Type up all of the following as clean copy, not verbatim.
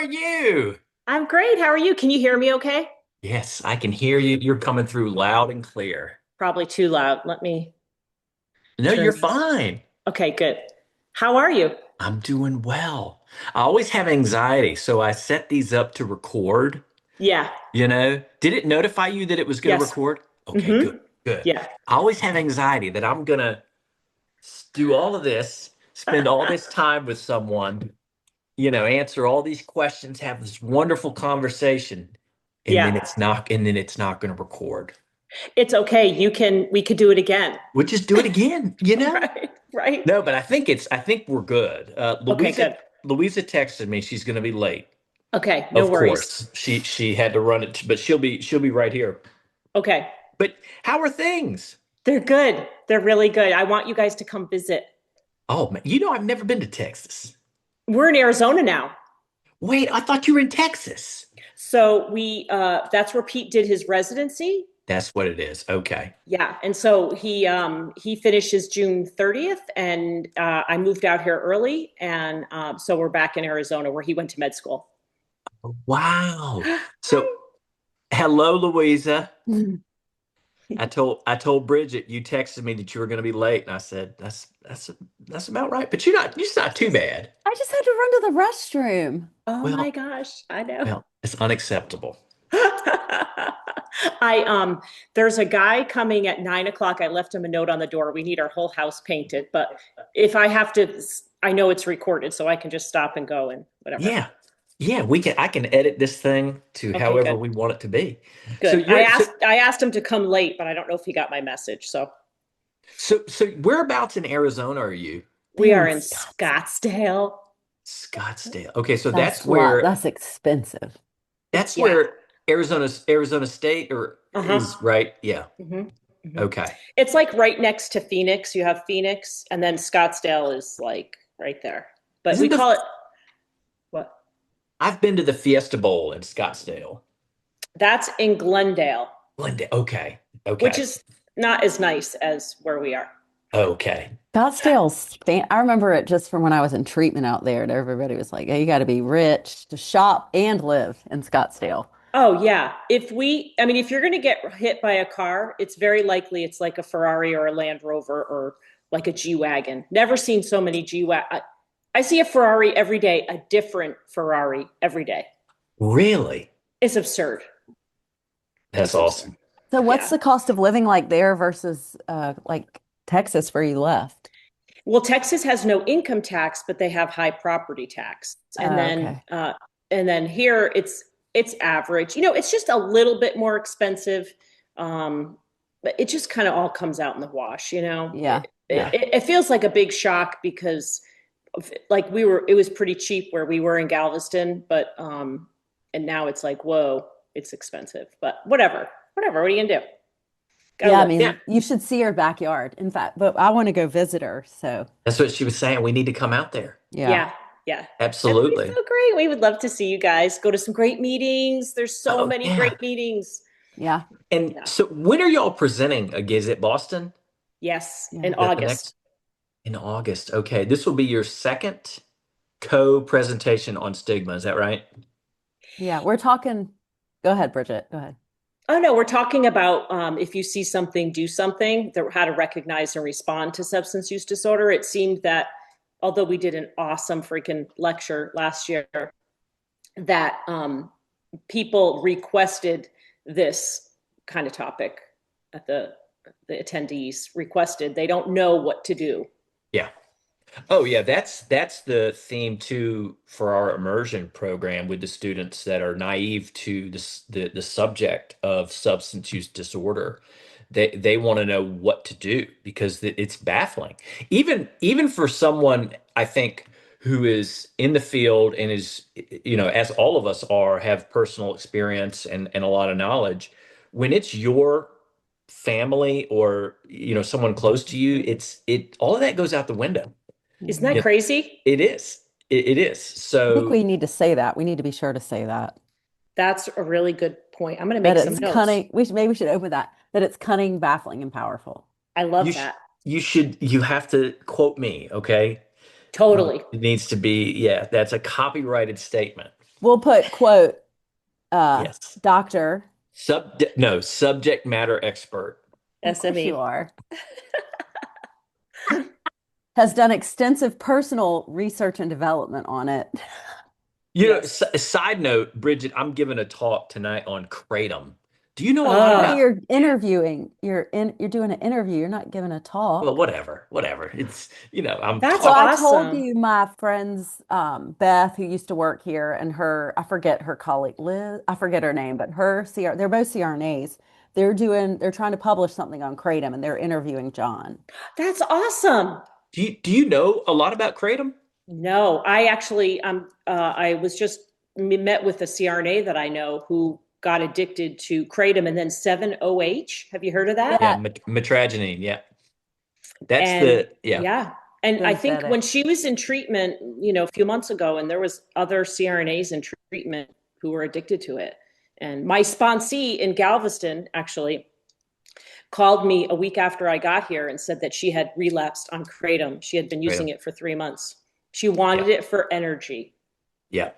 are you? I'm great. How are you? Can you hear me okay? Yes, I can hear you. You're coming through loud and clear. Probably too loud. Let me No, you're turn this. fine. Okay, good. How are you? I'm doing well. I always have anxiety, so I set these up to record. Yeah. Did it notify you that it was going to Yes. record? Okay, good, Mm-hmm. good. Yeah. I always have anxiety that I'm going to do all of this, spend all this time with someone, answer all these questions, have this wonderful conversation, and then Yeah. it's not going to record. It's okay. We could do it again. We'll just do it again. Right. Right. No, but I think we're good. Okay, Louisa good. Louisa texted me she's going to be late. Okay, no Of worries. course, she had to run it, but she'll be right here. Okay. But how are things? They're good. They're really good. I want you guys to come visit. Oh man, I've never been to Texas. We're in Arizona now. Wait, I thought you were in Texas. So we that's where Pete did his residency. That's what it is. Okay. Yeah, and so he finishes June 30th, and I moved out here early, and so we're back in Arizona where he went to med school. Wow. So, hello, Louisa. I told Bridget you texted me that you were going to be late, and I said that's about right. But you're not too bad. I just had to run to the restroom. Oh my Well, gosh, I know. well, it's unacceptable. I there's a guy coming at 9 o'clock. I left him a note on the door. We need our whole house painted, but if I have to, I know it's recorded, so I can just stop and go and whatever. Yeah. Yeah, we can I can edit this thing to Okay, however good. we want it to be. So Good. you're so I asked him to come late, but I don't know if he got my message. So so whereabouts in Arizona are you? we are in Thanks. Scottsdale. Scottsdale. Okay, so That's that's a lot. where That's expensive. that's Yeah. where Arizona State or Uh-huh. is right? Yeah. hmm hmm Okay. It's like right next to Phoenix. You have Phoenix, and then Scottsdale is like right there. But we Isn't the call it what? I've been to the Fiesta Bowl in Scottsdale. That's in Glendale, Glendale. Okay. which Okay. is not as nice as where we are. Okay. I remember it just from when I was in treatment out there, and everybody was like, hey, you got to be rich to shop and live in Scottsdale. Oh yeah. I mean, if you're going to get hit by a car, it's very likely it's like a Ferrari or a Land Rover or like a G Wagon. Never seen so many G Wagon. I see a Ferrari every day, a different Ferrari every day. Really? It's absurd. That's It's absurd. awesome. So what's Yeah. the cost of living like there versus like Texas where you left? Well, Texas has no income tax, but they have high property tax. Oh, okay. And then here it's average. It's just a little bit more expensive. But it just kind of all comes out in the wash, Yeah. Yeah. it feels like a big shock because like it was pretty cheap where we were in Galveston, but and now it's like, whoa, it's expensive. But whatever. What are you gonna do? Gotta Yeah, I live. Yeah. mean, you should see her backyard. In fact, but I want to go visit her. So, That's what she was saying. We need to come out there. yeah. Yeah, yeah. That would be Absolutely. so great. We would love to see you guys. Go to some great meetings. There's so Oh, many yeah. great meetings. Yeah. And Yeah. so when are y'all presenting again? Is it Boston? Yes, Yeah. in The August. next in August. Okay. This will be your second co-presentation on stigma. Is that right? Yeah. We're talking. Go ahead, Bridget. Go ahead. Oh no, we're talking about if you see something, do something. How to recognize and respond to substance use disorder. It seemed that although we did an awesome freaking lecture last year, that people requested this kind of topic at the attendees requested. They don't know what to do. Yeah. Oh yeah, that's the theme too for our immersion program with the students that are naive to the subject of substance use disorder. They want to know what to do because it's baffling. Even for someone I think who is in the field and is as all of us are have personal experience and a lot of knowledge. When it's your family or someone close to you, it all of that goes out the window. Isn't that Mhm. Yeah, crazy? it is. It is. I think So, we need to say that. We need to be sure to say that. That's a really good point. I'm going to That make some it's notes. cunning. Maybe we should open that. That it's cunning, baffling, and powerful. I you love sh that. you have to quote me, okay? Totally. It needs to be, yeah, that's a copyrighted statement. We'll put quote, Yes. doctor. No, subject matter expert. Of course you SME. are. Has done extensive personal research and development on it. Yes. Side note, Bridget, I'm giving a talk tonight on kratom. Do you know a lot Yeah, Uh, about, you're interviewing. You're doing an interview. You're not giving a well, talk. whatever. I'm that's Well, talking. I told awesome. you my friend's Beth, who used to work here, and her, I forget her colleague, Liz, I forget her name, but her CR, they're both CRNAs. They're trying to publish something on Kratom and they're interviewing John. That's awesome. Do you know a lot about kratom? No, I actually, I was just met with a CRNA that I know who got addicted to kratom and then 7-OH. Have you heard of that? Yeah, Yeah, metragenine. Yeah, that's And yeah. yeah, and I think when synthetic. she was in treatment, a few months ago, and there was other CRNAs in treatment who were addicted to it. And my sponsee in Galveston actually called me a week after I got here and said that she had relapsed on kratom. She had been using Kratom. it for 3 months. She Yeah, wanted it for energy. yeah.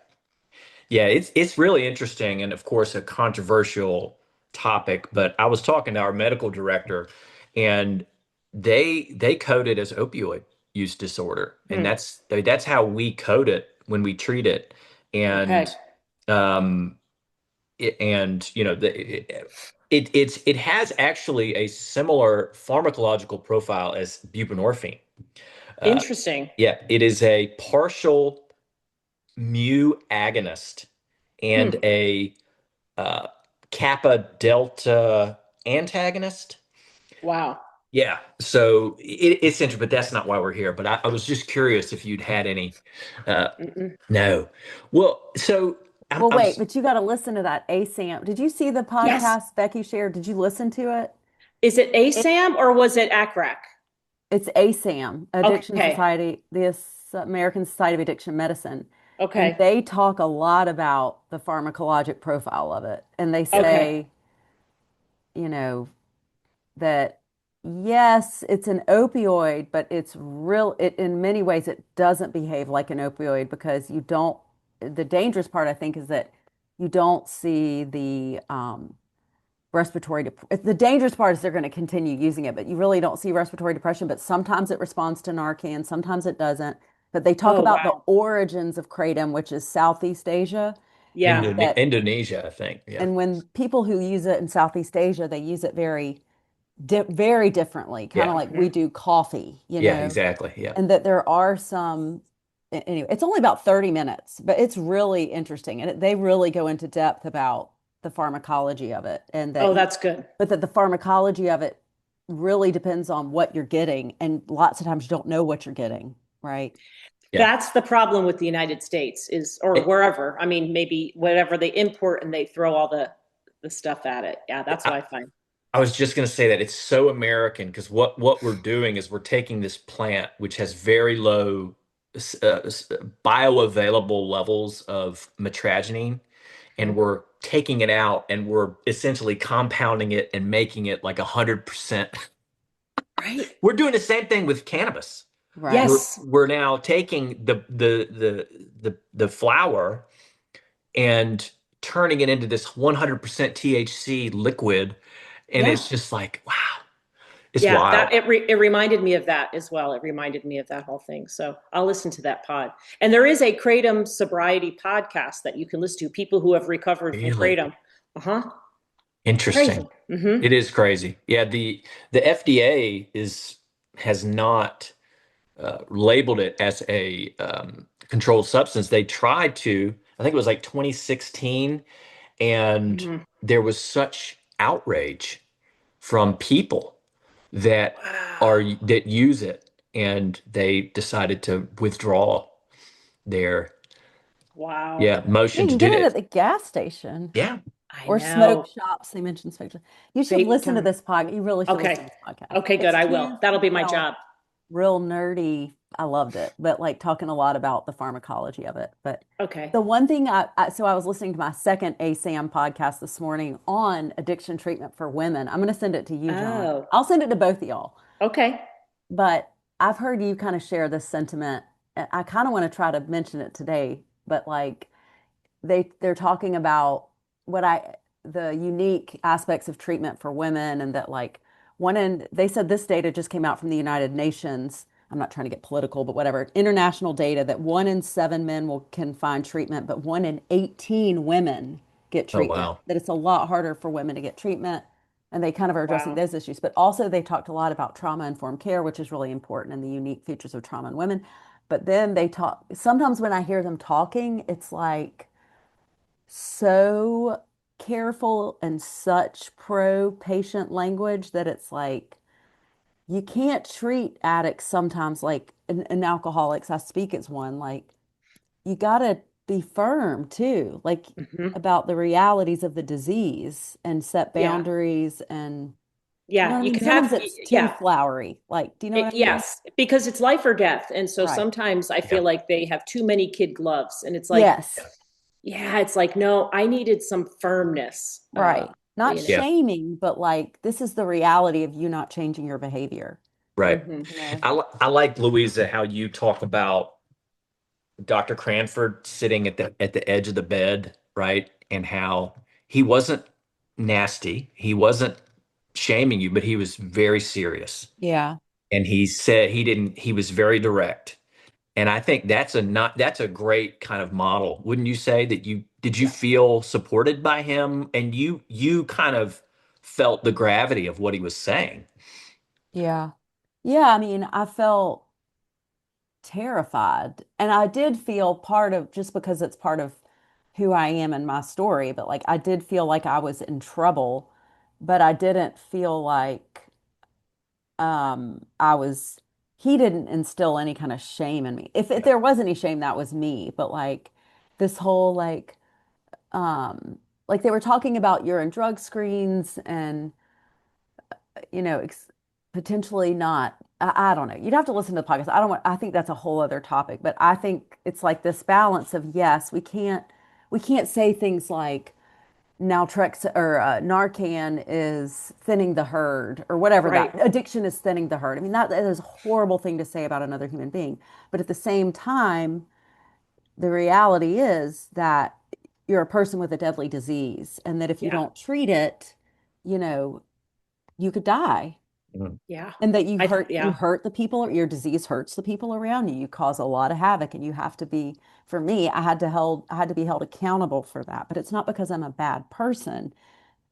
Yeah, it's really interesting and of course a controversial topic, but I was talking to our medical director and they code it as opioid use disorder. And Hmm. that's how we code it when we treat it. Okay. And um and it has actually a similar pharmacological profile as buprenorphine. Uh Interesting. yeah, it is a partial mu agonist and Hmm. a uh, kappa delta antagonist. Wow. Yeah, so it's interesting, but that's not why we're here. But I was just curious if you'd had any. Uh, Mm-mm. no, well, so I'm, Well, I'm wait, but you got to listen to that ASAM. Did you see the Yes. podcast Becky shared? Did you listen to it? Is it ASAM or was it ACRAC? It's ASAM, Addiction Okay. Society, the American Society of Addiction Medicine. And Okay. they talk a lot about the pharmacologic profile of it. And they Okay. say, you know, that yes, it's an opioid, but in many ways it doesn't behave like an opioid because the dangerous part I think is that you don't see the dangerous part is they're going to continue using it, but you really don't see respiratory depression, but sometimes it responds to Narcan, sometimes it doesn't. But they talk Oh, about the wow. origins of kratom, which is Southeast Asia, Yeah. Indonesia, I think. Yeah, and when people who use it in Southeast Asia, they use it very differently, kind of yeah, like we Hmm. do coffee, yeah, exactly. Yeah, and that there are some, anyway, it's only about 30 minutes, but it's really interesting. And they really go into depth about the pharmacology of it and Oh, that's good. but that the pharmacology of it really depends on what you're getting. And lots of times you don't know what you're getting, right? yeah. That's the problem with the United States is, or It, wherever. I mean, maybe whatever they import and they throw all the stuff at it. Yeah, that's what I, I find. I was just going to say that it's so American because what we're doing is we're taking this plant which has very low bioavailable levels of metragenine and Mhm. we're taking it out and we're essentially compounding it and making it like 100%. Right? We're doing the same thing with cannabis. Right. Yes. We're now taking the flower and turning it into this 100% THC liquid, and Yeah. it's just like wow, it's Yeah, wild. it reminded me of that as well. It reminded me of that whole thing. So I'll listen to that pod. And there is a kratom sobriety podcast that you can listen to. People who have recovered from Really kratom. Uh huh. It's interesting. crazy. Mm-hmm. It is crazy. Yeah, the FDA is has not labeled it as a controlled substance. They tried to, I think it was like 2016, and Mm-hmm. there was such outrage from people that Wow. that use it, and they decided to withdraw their Wow. Yeah, motion you to can do get it at it. the gas station Yeah, I or smoke know. shops. They mentioned smoke shops. You should Vape listen to gun. this podcast. You really should listen to Okay. this podcast. Okay, good. It's I will. two That'll be my female, job. real nerdy. I loved it, but like talking a lot about the pharmacology of it. But Okay. the one thing so I was listening to my second ASAM podcast this morning on addiction treatment for women. I'm going to send it to you, John. Oh, I'll send it to both of y'all. okay. But I've heard you kind of share this sentiment. I kind of want to try to mention it today, but like they're talking about what I the unique aspects of treatment for women, and that like they said this data just came out from the United Nations. I'm not trying to get political, but whatever. International data that 1 in 7 men can find treatment, but 1 in 18 women get Oh, treatment. wow. That it's a lot harder for women to get treatment. And they kind of are addressing Wow. those issues. But also they talked a lot about trauma-informed care, which is really important, and the unique features of trauma in women. But then they talk, sometimes when I hear them talking, it's like so careful and such pro-patient language that it's like you can't treat addicts sometimes like and alcoholics. I speak as one, like you gotta be firm too, like Hmm. about the realities of the disease and set Yeah. boundaries and you know Yeah. what I You mean? can Sometimes have, it's too yeah. flowery. Like, do you know what I mean? Yes, because it's life or death. And so Right. sometimes I Yeah. feel like they have too many kid gloves. And it's like, Yes. yeah, it's like, no, I needed some firmness. Right. Not You know. Yeah. shaming, but like this is the reality of you not changing your behavior, Right. Hmm. you know? I like, Louisa, how you talk about Dr. Cranford sitting at the edge of the bed, right? And how he wasn't nasty. He wasn't shaming you, but he was very serious. Yeah. And he said he was very direct. And I think that's a great kind of model. Wouldn't you say that you Yeah. feel supported by him and you kind of felt the gravity of what he was saying? Yeah. Yeah, I mean, I felt terrified. And I did feel part of, just because it's part of who I am and my story, but like I did feel like I was in trouble, but I didn't feel like I was, he didn't instill any kind of shame in me. If Yeah. there was any shame, that was me. But like this whole like they were talking about urine drug screens and you know, potentially not. I don't know. You'd have to listen to the podcast. I don't want, I think that's a whole other topic, but I think it's like this balance of yes, we can't say things like naltrex or Narcan is thinning the herd or whatever that Right. addiction is thinning the herd. I mean, that is a horrible thing to say about another human being. But at the same time, the reality is that you're a person with a deadly disease, and that if you Yeah. don't treat it, you know, you could die. Mhm. And that you Yeah. hurt the people, or your disease hurts the people around you. You cause a lot of havoc, and you have to be, for me, I had to be held accountable for that. But it's not because I'm a bad person.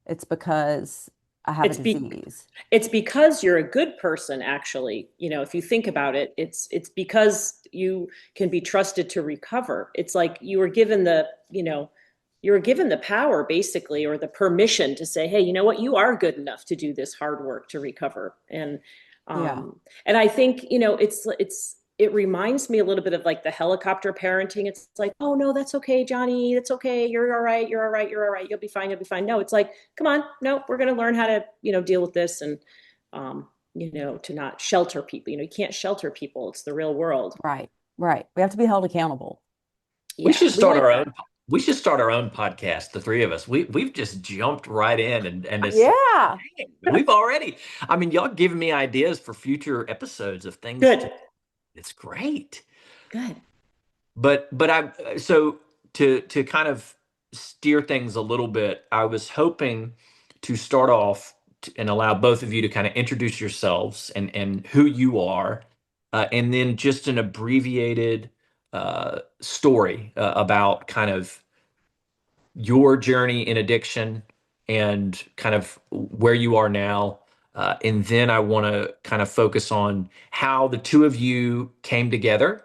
It's because I have a It's be disease. it's because you're a good person, actually. If you think about it, it's because you can be trusted to recover. It's like you were given the power, basically, or the permission to say, hey, you know what, you are good enough to do this hard work to recover. And Yeah. I think, it reminds me a little bit of like the helicopter parenting. It's like, oh no, that's okay, Johnny, that's okay, you're all right, you're all right, you're all right, you'll be fine, you'll be fine. No, it's like, come on, no, we're going to learn how to deal with this. And to not shelter people. You can't shelter people. It's the real world. Right. Right. We have to be held accountable. We Yeah, should we start like our that. own. We should start our own podcast, the three of us. We've just jumped right in, and it's like, Yeah. dang, we've already. I mean, y'all giving me ideas for future episodes of things to. Good. It's great. Good. But I so to kind of steer things a little bit, I was hoping to start off and allow both of you to kind of introduce yourselves and who you are, and then just an abbreviated story about kind of your journey in addiction and kind of where you are now. And then I want to kind of focus on how the two of you came together,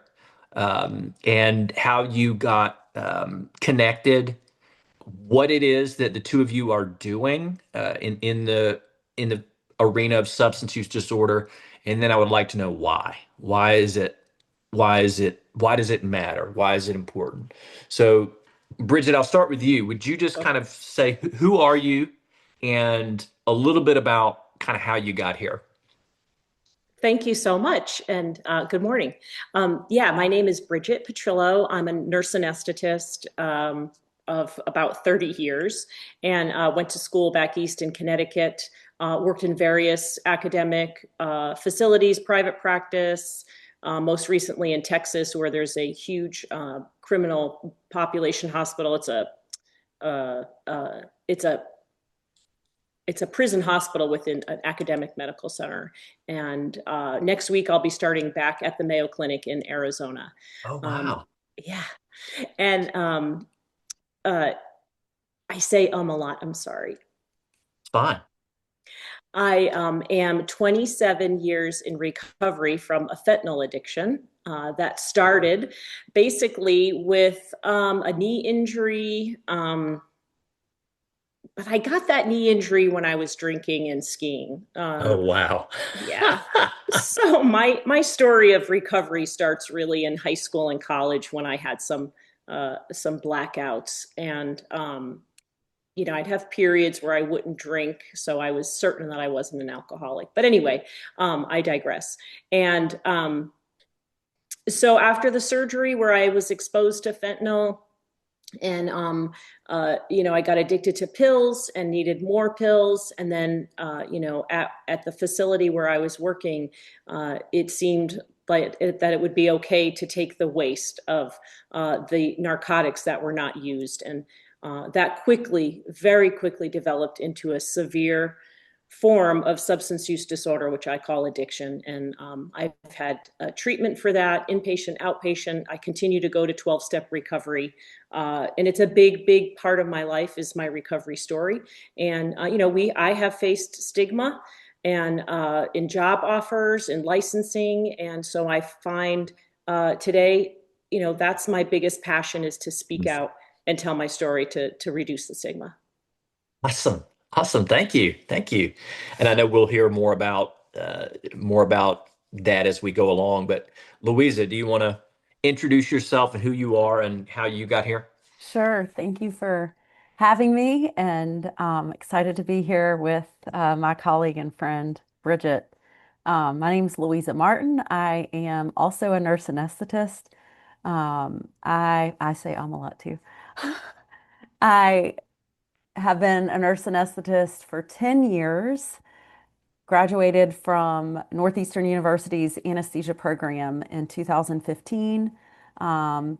and how you got connected, what it is that the two of you are doing in the arena of substance use disorder, and then I would like to know why. Why does it matter? Why is it important? So, Bridget, I'll start with you. Would you just Go. kind of say who are you and a little bit about kind of how you got here? Thank you so much, and good morning. Yeah, my name is Bridget Petrillo. I'm a nurse anesthetist of about 30 years, and went to school back east in Connecticut. Worked in various academic facilities, private practice, most recently in Texas, where there's a huge criminal population hospital. Uh, uh, it's a it's a prison hospital within an academic medical center. And next week, I'll be starting back at the Mayo Clinic in Arizona. Oh, Um, wow. yeah. And uh, I say a lot. I'm sorry. It's fine. I am 27 years in recovery from a fentanyl addiction. That started basically with a knee injury. But I got that knee injury when I was drinking and skiing. Oh, wow. Yeah. So my story of recovery starts really in high school and college when I had some blackouts, and I'd have periods where I wouldn't drink, so I was certain that I wasn't an alcoholic. But anyway, I digress. And so after the surgery where I was exposed to fentanyl, and I got addicted to pills and needed more pills. And then at the facility where I was working, it seemed that it would be okay to take the waste of the narcotics that were not used. And that very quickly developed into a severe form of substance use disorder, which I call addiction. And I've had treatment for that, inpatient, outpatient. I continue to go to 12-step recovery. And it's a big part of my life is my recovery story. And, I have faced stigma and in job offers and licensing. And so I find today, that's my biggest passion, is to speak out and tell my story to reduce the stigma. Awesome. Awesome. Thank you. Thank you. And I know we'll hear more about that as we go along. But Louisa, do you want to introduce yourself and who you are and how you got here? Sure. Thank you for having me, and excited to be here with my colleague and friend, Bridget. My name is Louisa Martin. I am also a nurse anesthetist. I say a lot too. I have been a nurse anesthetist for 10 years. Graduated from Northeastern University's anesthesia program in 2015.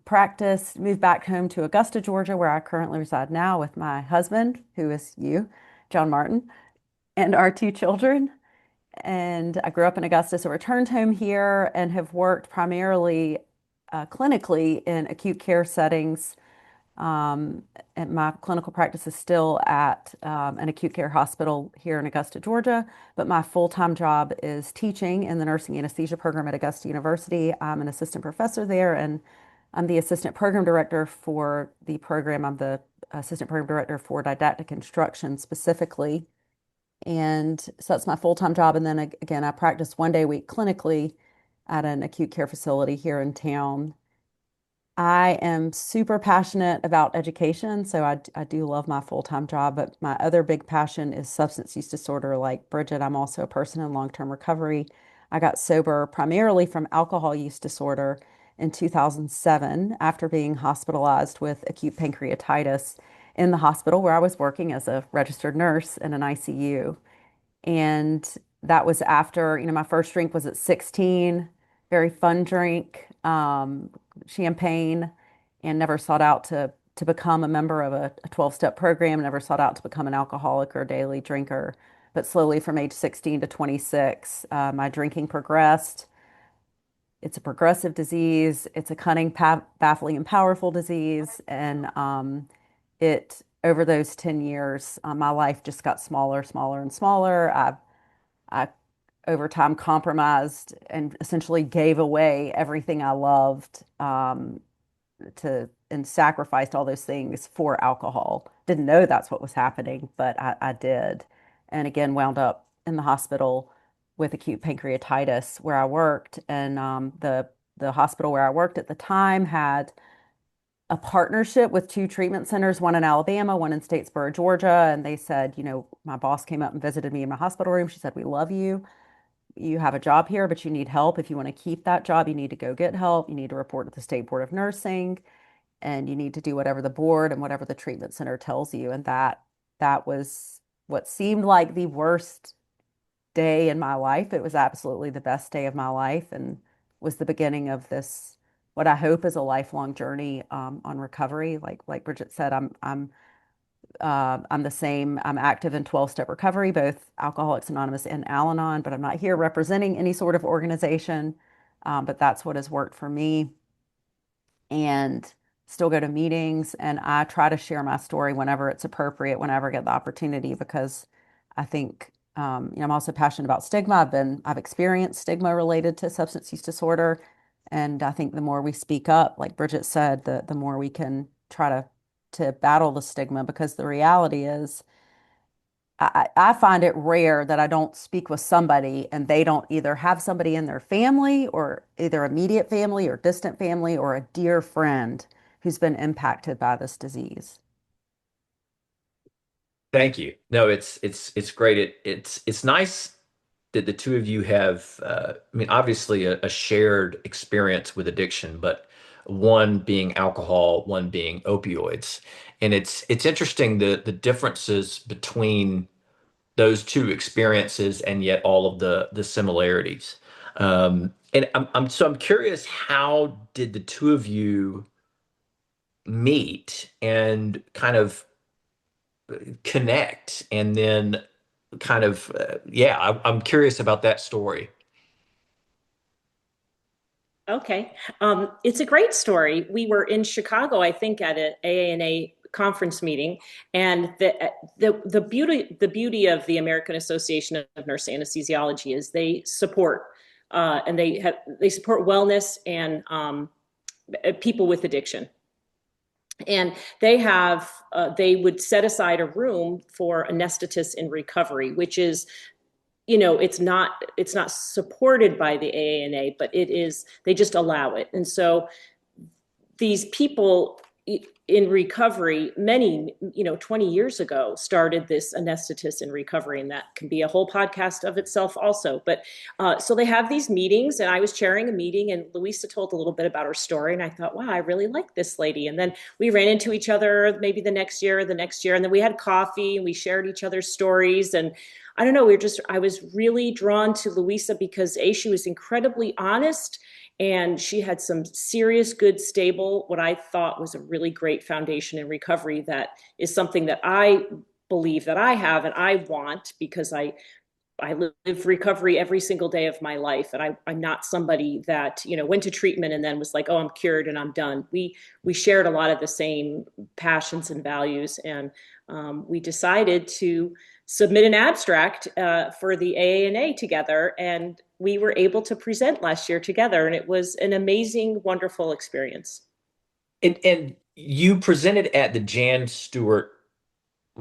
Practiced, moved back home to Augusta, Georgia, where I currently reside now with my husband, who is you, John Martin, and our two children. And I grew up in Augusta, so returned home here and have worked primarily clinically in acute care settings. And my clinical practice is still at an acute care hospital here in Augusta, Georgia, but my full-time job is teaching in the nursing anesthesia program at Augusta University. I'm an assistant professor there, and I'm the assistant program director for the program. I'm the assistant program director for didactic instruction specifically. And so that's my full-time job. And then again, I practice 1 day a week clinically at an acute care facility here in town. I am super passionate about education, so I do love my full-time job, but my other big passion is substance use disorder. Like Bridget, I'm also a person in long-term recovery. I got sober primarily from alcohol use disorder in 2007 after being hospitalized with acute pancreatitis in the hospital where I was working as a registered nurse in an ICU. And that was after, my first drink was at 16, very fun drink, champagne, and never sought out to become a member of a 12-step program, never sought out to become an alcoholic or a daily drinker. But slowly from age 16 to 26, my drinking progressed. It's a progressive disease. It's a cunning, baffling, and powerful disease. And it, over those 10 years, my life just got smaller, smaller, and smaller. I over time compromised and essentially gave away everything I loved to and sacrificed all those things for alcohol. Didn't know that's what was happening, but I did. And again, wound up in the hospital with acute pancreatitis where I worked. And the hospital where I worked at the time had a partnership with two treatment centers, one in Alabama, one in Statesboro, Georgia. And they said, my boss came up and visited me in my hospital room. She said, "We love you. You have a job here, but you need help. If you want to keep that job, you need to go get help. You need to report to the State Board of Nursing, and you need to do whatever the board and whatever the treatment center tells you." And that was what seemed like the worst day in my life. It was absolutely the best day of my life. And was the beginning of this, what I hope is a lifelong journey on recovery. Like Bridget said, I'm the same. I'm active in 12-step recovery, both Alcoholics Anonymous and Al-Anon, but I'm not here representing any sort of organization. But that's what has worked for me, and still go to meetings. And I try to share my story whenever it's appropriate, whenever I get the opportunity, because I think I'm also passionate about stigma. I've experienced stigma related to substance use disorder. And I think the more we speak up, like Bridget said, the more we can try to battle the stigma, because the reality is I find it rare that I don't speak with somebody and they don't either have somebody in their family, or either immediate family or distant family, or a dear friend who's been impacted by this disease. Thank you. No, it's great. It's nice that the two of you have, I mean, obviously a shared experience with addiction, but one being alcohol, one being opioids. And it's interesting the differences between those two experiences and yet all of the similarities. And I'm curious, how did the two of you meet and kind of connect, and then kind of yeah, I'm curious about that story. Okay. It's a great story. We were in Chicago, I think, at an AANA conference meeting, and the beauty of the American Association of Nurse Anesthesiology is they support and they support wellness and people with addiction. And they would set aside a room for anesthetists in recovery, which is, it's not supported by the AANA, but it is, they just allow it. And so these people in recovery, many, 20 years ago, started this anesthetist in recovery, and that can be a whole podcast of itself also. But so they have these meetings, and I was chairing a meeting, and Louisa told a little bit about her story, and I thought, wow, I really like this lady. And then we ran into each other maybe the next year, and then we had coffee and we shared each other's stories. And I don't know, I was really drawn to Louisa because she was incredibly honest, and she had some serious, good, stable, what I thought was a really great foundation in recovery. That is something that I believe that I have and I want, because I live recovery every single day of my life. And I'm not somebody that, went to treatment and then was like, oh, I'm cured and I'm done. We shared a lot of the same passions and values. And we decided to submit an abstract for the AANA together. And we were able to present last year together. And it was an amazing, wonderful experience. And you presented at the Jan Stewart,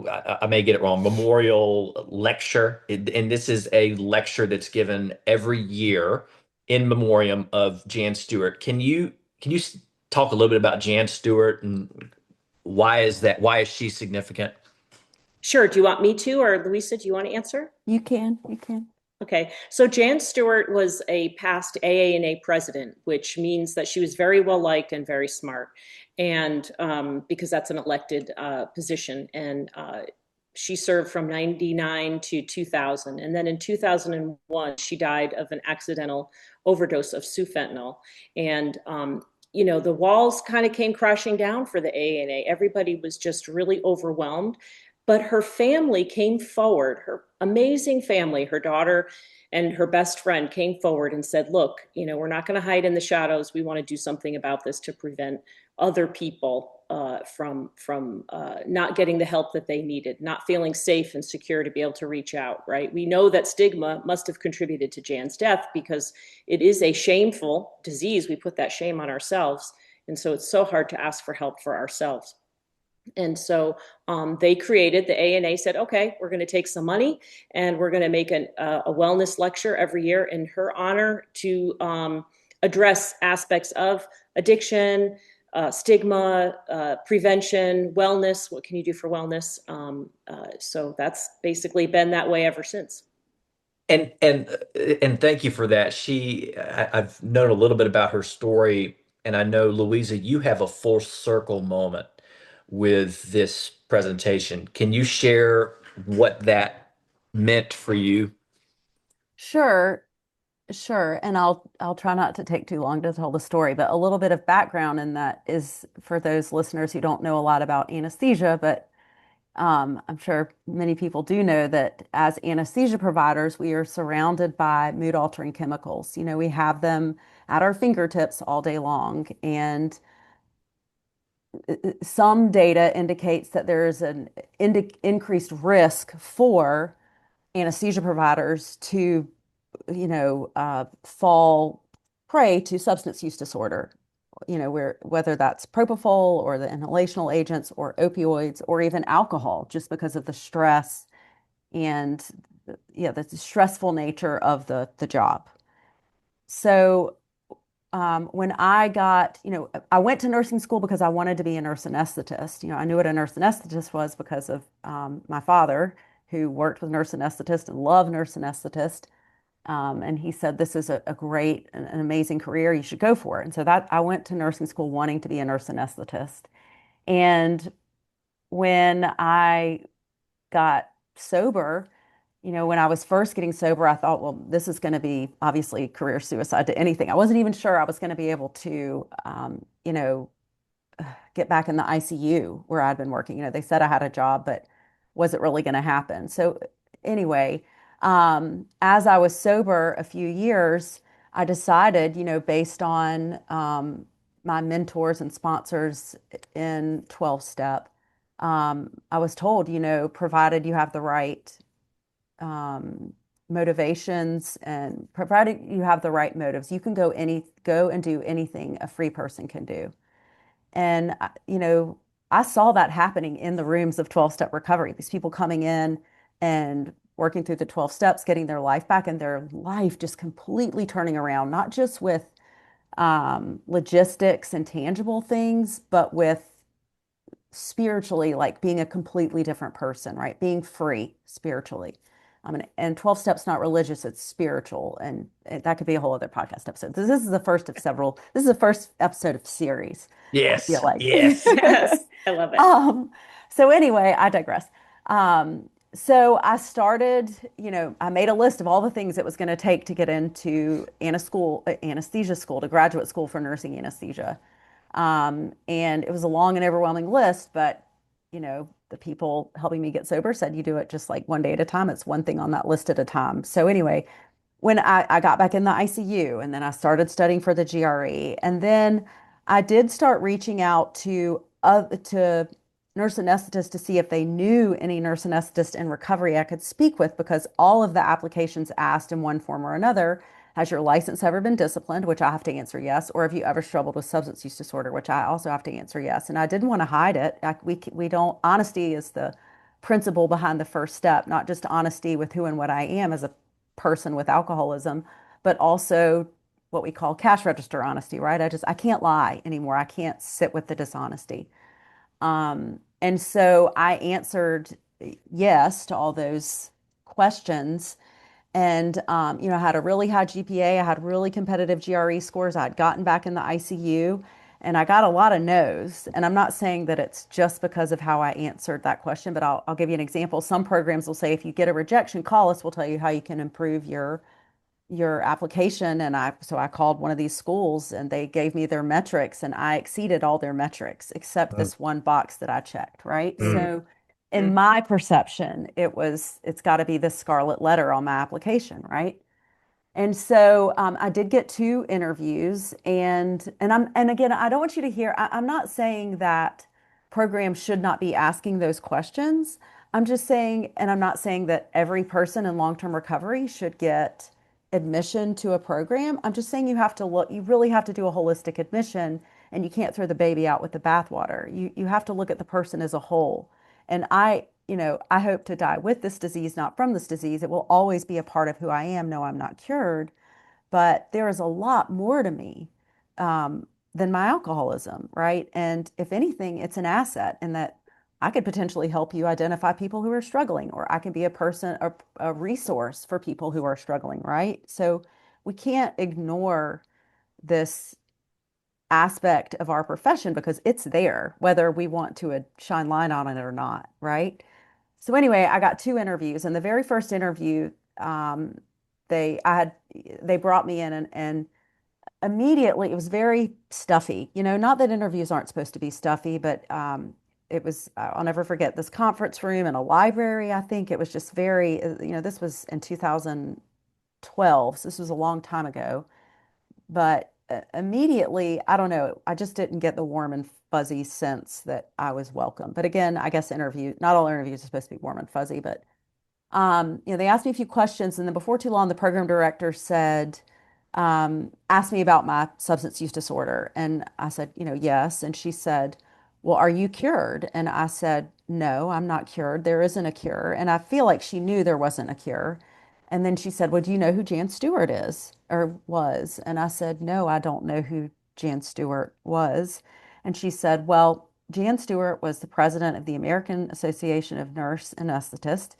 I may get it wrong, memorial lecture. And this is a lecture that's given every year in memoriam of Jan Stewart. Can you talk a little bit about Jan Stewart, and why is she significant? Sure. Do you want me to, or Louisa, do you want to answer? You can. Okay, so Jan Stewart was a past AANA president, which means that she was very well liked and very smart, and because that's an elected position. And she served from '99 to 2000, and then in 2001 she died of an accidental overdose of sufentanil. And the walls kind of came crashing down for the AANA. Everybody was just really overwhelmed, but her family came forward, her amazing family, her daughter and her best friend came forward and said, look, we're not going to hide in the shadows. We want to do something about this to prevent other people from not getting the help that they needed, not feeling safe and secure to be able to reach out, right? We know that stigma must have contributed to Jan's death, because it is a shameful disease. We put that shame on ourselves. And so it's so hard to ask for help for ourselves. And so they created, the ANA said, okay, we're going to take some money and we're going to make a wellness lecture every year in her honor to address aspects of addiction, stigma, prevention, wellness. What can you do for wellness? So that's basically been that way ever since. And thank you for that. I've known a little bit about her story, and I know, Louisa, you have a full circle moment with this presentation. Can you share what that meant for you? Sure. Sure, and I'll try not to take too long to tell the story, but a little bit of background in that is for those listeners who don't know a lot about anesthesia, but I'm sure many people do know that as anesthesia providers, we are surrounded by mood-altering chemicals. We have them at our fingertips all day long, and some data indicates that there is an increased risk for anesthesia providers to fall prey to substance use disorder, whether that's propofol or the inhalational agents or opioids or even alcohol, just because of the stress and yeah, the stressful nature of the job. So when I went to nursing school because I wanted to be a nurse anesthetist. I knew what a nurse anesthetist was because of my father, who worked with nurse anesthetist and loved nurse anesthetist. And he said, this is a great, an amazing career. You should go for it. And so that I went to nursing school wanting to be a nurse anesthetist. And when I got sober, when I was first getting sober, I thought, well, this is going to be obviously career suicide to anything. I wasn't even sure I was going to be able to, get back in the ICU where I'd been working. They said I had a job, but was it really going to happen? So anyway, as I was sober a few years, I decided, based on my mentors and sponsors in 12 step, I was told, provided you have the right um, motivations and provided you have the right motives, you can go and do anything a free person can do. And, I saw that happening in the rooms of 12-step recovery. These people coming in and working through the 12 steps, getting their life back and their life just completely turning around, not just with logistics and tangible things, but with spiritually, like being a completely different person, right? Being free spiritually. And 12 steps not religious, it's spiritual. And that could be a whole other podcast episode. This is the first of several, this is the first episode of series, I feel Yes, like. yes. Yes, I love it. So anyway, I digress. So I started, I made a list of all the things it was going to take to get into anesthesia school, to graduate school for nursing anesthesia. And it was a long and overwhelming list, but the people helping me get sober said you do it just like one day at a time. It's one thing on that list at a time. So anyway, when I got back in the ICU and then I started studying for the GRE, and then I did start reaching out to nurse anesthetists to see if they knew any nurse anesthetists in recovery I could speak with, because all of the applications asked in one form or another, has your license ever been disciplined, which I have to answer yes, or have you ever struggled with substance use disorder, which I also have to answer yes. And I didn't want to hide it. We don't, honesty is the principle behind the first step, not just honesty with who and what I am as a person with alcoholism, but also what we call cash register honesty, right? I can't lie anymore. I can't sit with the dishonesty. And so I answered yes to all those questions. And, I had a really high GPA. I had really competitive GRE scores. I had gotten back in the ICU and I got a lot of no's. And I'm not saying that it's just because of how I answered that question, but I'll give you an example. Some programs will say, if you get a rejection, call us. We'll tell you how you can improve your application. And I called one of these schools and they gave me their metrics and I exceeded all their metrics except Mm, this one box that I checked, right? mm, So in my perception, it's got to be the scarlet letter on my application, right? And so I did get two interviews, and again, I don't want you to hear. I'm not saying that programs should not be asking those questions. I'm just saying, and I'm not saying that every person in long-term recovery should get admission to a program. I'm just saying you have to look. You really have to do a holistic admission, and you can't throw the baby out with the bathwater. You have to look at the person as a whole. And I hope to die with this disease, not from this disease. It will always be a part of who I am. No, I'm not cured, but there is a lot more to me than my alcoholism, right? And if anything, it's an asset in that I could potentially help you identify people who are struggling, or I can be a resource for people who are struggling, right? So we can't ignore this aspect of our profession because it's there, whether we want to shine light on it or not, right? So anyway, I got two interviews, and the very first interview, I had, they brought me in and immediately it was very stuffy. Not that interviews aren't supposed to be stuffy, but it was, I'll never forget this conference room in a library. I think it was just very, this was in 2012. So this was a long time ago. But immediately, I don't know, I just didn't get the warm and fuzzy sense that I was welcome. But again, I guess not all interviews are supposed to be warm and fuzzy, but they asked me a few questions, and then before too long, the program director said, asked me about my substance use disorder. And I said, yes. And she said, well, are you cured? And I said, no, I'm not cured. There isn't a cure. And I feel like she knew there wasn't a cure. And then she said, well, do you know who Jan Stewart is or was? And I said, no, I don't know who Jan Stewart was. And she said, well, Jan Stewart was the president of the American Association of Nurse Anesthetists.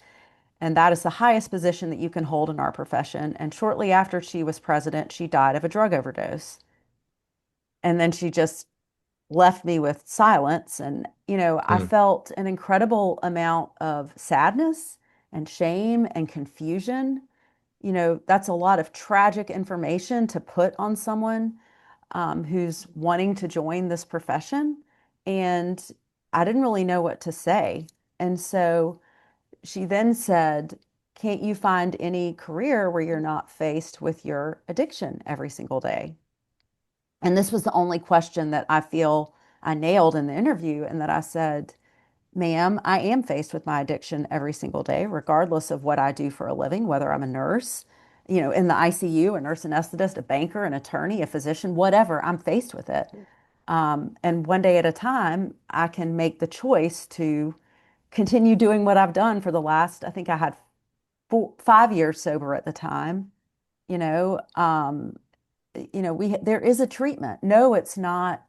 And that is the highest position that you can hold in our profession. And shortly after she was president, she died of a drug overdose. And then she just left me with silence. And, I Hmm. felt an incredible amount of sadness and shame and confusion. That's a lot of tragic information to put on someone who's wanting to join this profession. And I didn't really know what to say. And so, she then said, can't you find any career where you're not faced with your addiction every single day? And this was the only question that I feel I nailed in the interview, and that I said, ma'am, I am faced with my addiction every single day, regardless of what I do for a living, whether I'm a nurse, in the ICU, a nurse anesthetist, a banker, an attorney, a physician, whatever, I'm faced with it. And one day at a time, I can make the choice to continue doing what I've done for the last, I think I had 5 years sober at the time. You know, um, there is a treatment. No, it's not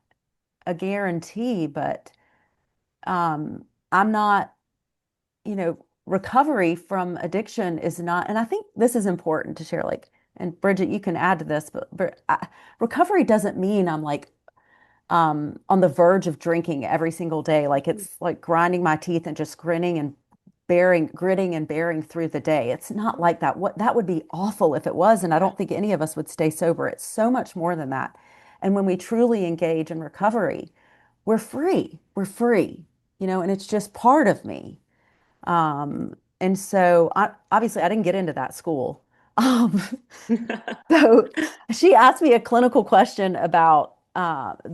a guarantee, but I'm not, recovery from addiction is not, and I think this is important to share. Like, and Bridget, you can add to this, but recovery doesn't mean I'm like on the verge of drinking every single day. Like it's like grinding my teeth and just gritting and bearing through the day. It's not like that. What that would be awful if it was, and I don't think any of us would stay sober. It's so much more than that. And when we truly engage in recovery, we're free. We're free, and it's just part of me. And so obviously I didn't get into that school. Um, so she asked me a clinical question about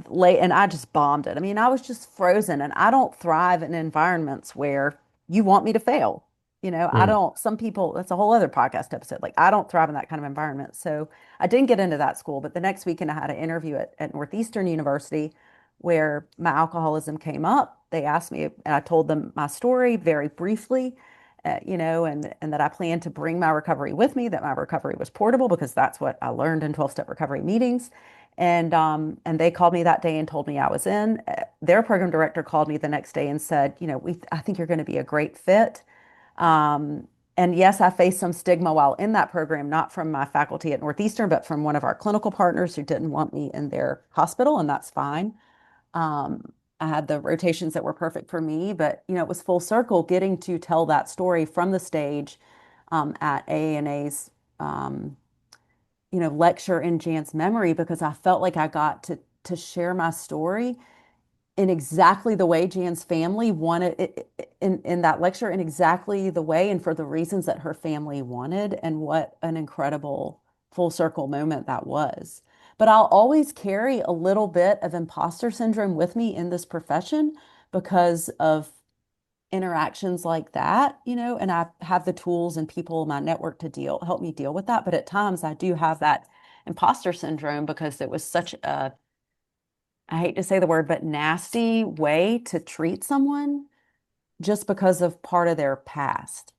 late, and I just bombed it. I mean, I was just frozen, and I don't thrive in environments where you want me to fail. I Hmm. don't, some people, that's a whole other podcast episode. Like, I don't thrive in that kind of environment. So I didn't get into that school, but the next weekend I had an interview at Northeastern University where my alcoholism came up. They asked me, and I told them my story very briefly and that I planned to bring my recovery with me, that my recovery was portable because that's what I learned in 12-step recovery meetings. And they called me that day and told me I was in. Their program director called me the next day and said, I think you're going to be a great fit. Um, and yes, I faced some stigma while in that program, not from my faculty at Northeastern, but from one of our clinical partners who didn't want me in their hospital, and that's fine. Um, I had the rotations that were perfect for me, but it was full circle getting to tell that story from the stage at AANA's lecture in Jan's memory, because I felt like I got to share my story in exactly the way Jan's family wanted it in that lecture, in exactly the way and for the reasons that her family wanted. And what an incredible full circle moment that was. But I'll always carry a little bit of imposter syndrome with me in this profession because of interactions like that, and I have the tools and people in my network to help me deal with that. But at times I do have that imposter syndrome because it was such a, I hate to say the word, but nasty way to treat someone just because of part of their past.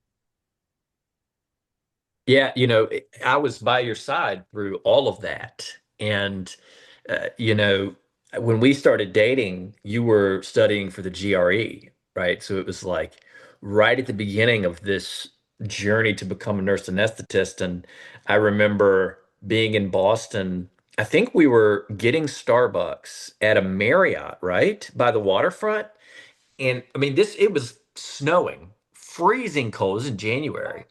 Yeah, I was by your side through all of that. And, when we started dating, you were studying for the GRE, right? So it was like right at the beginning of this journey to become a nurse anesthetist. And I remember being in Boston. I think we were getting Starbucks at a Marriott, right? By the waterfront. And I mean, it was snowing, freezing cold. It was in January.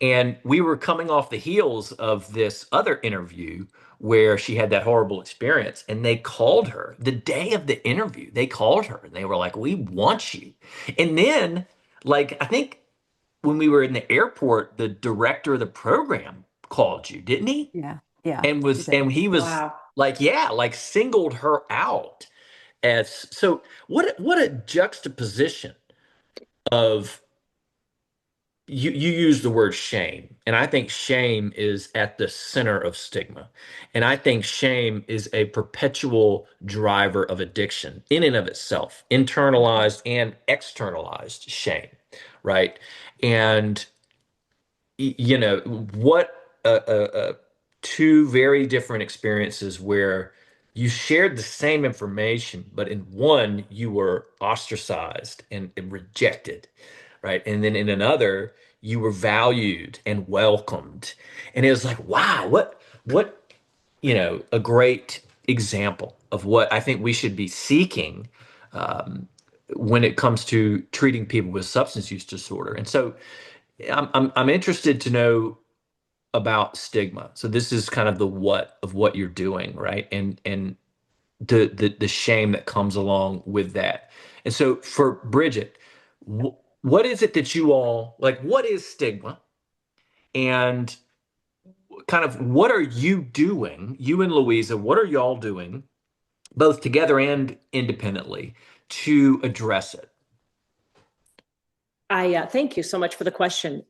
And we were coming off the heels of this other interview where she had that horrible experience. And they called her the day of the interview. They called her and they were like, "We want you." And then, like, I think when we were in the airport, the director of the program called you, didn't he? Yeah. Yeah. And She did. he was Wow. like, yeah, like singled her out as so what a juxtaposition of you use the word shame, and I think shame is at the center of stigma. And I think shame is a perpetual driver of addiction in and of itself, internalized and externalized shame, right? And you know what two very different experiences where you shared the same information, but in one you were ostracized and rejected, right? And then in another, you were valued and welcomed. And it was like, wow, what, a great example of what I think we should be seeking um, when it comes to treating people with substance use disorder. And so I'm interested to know about stigma. So this is kind of the what of what you're doing, right? And the shame that comes along with that. And so for Bridget, what is it that you all like? What is stigma? And kind of what are you doing, you and Louisa, what are y'all doing, both together and independently, to address it? I thank you so much for the question.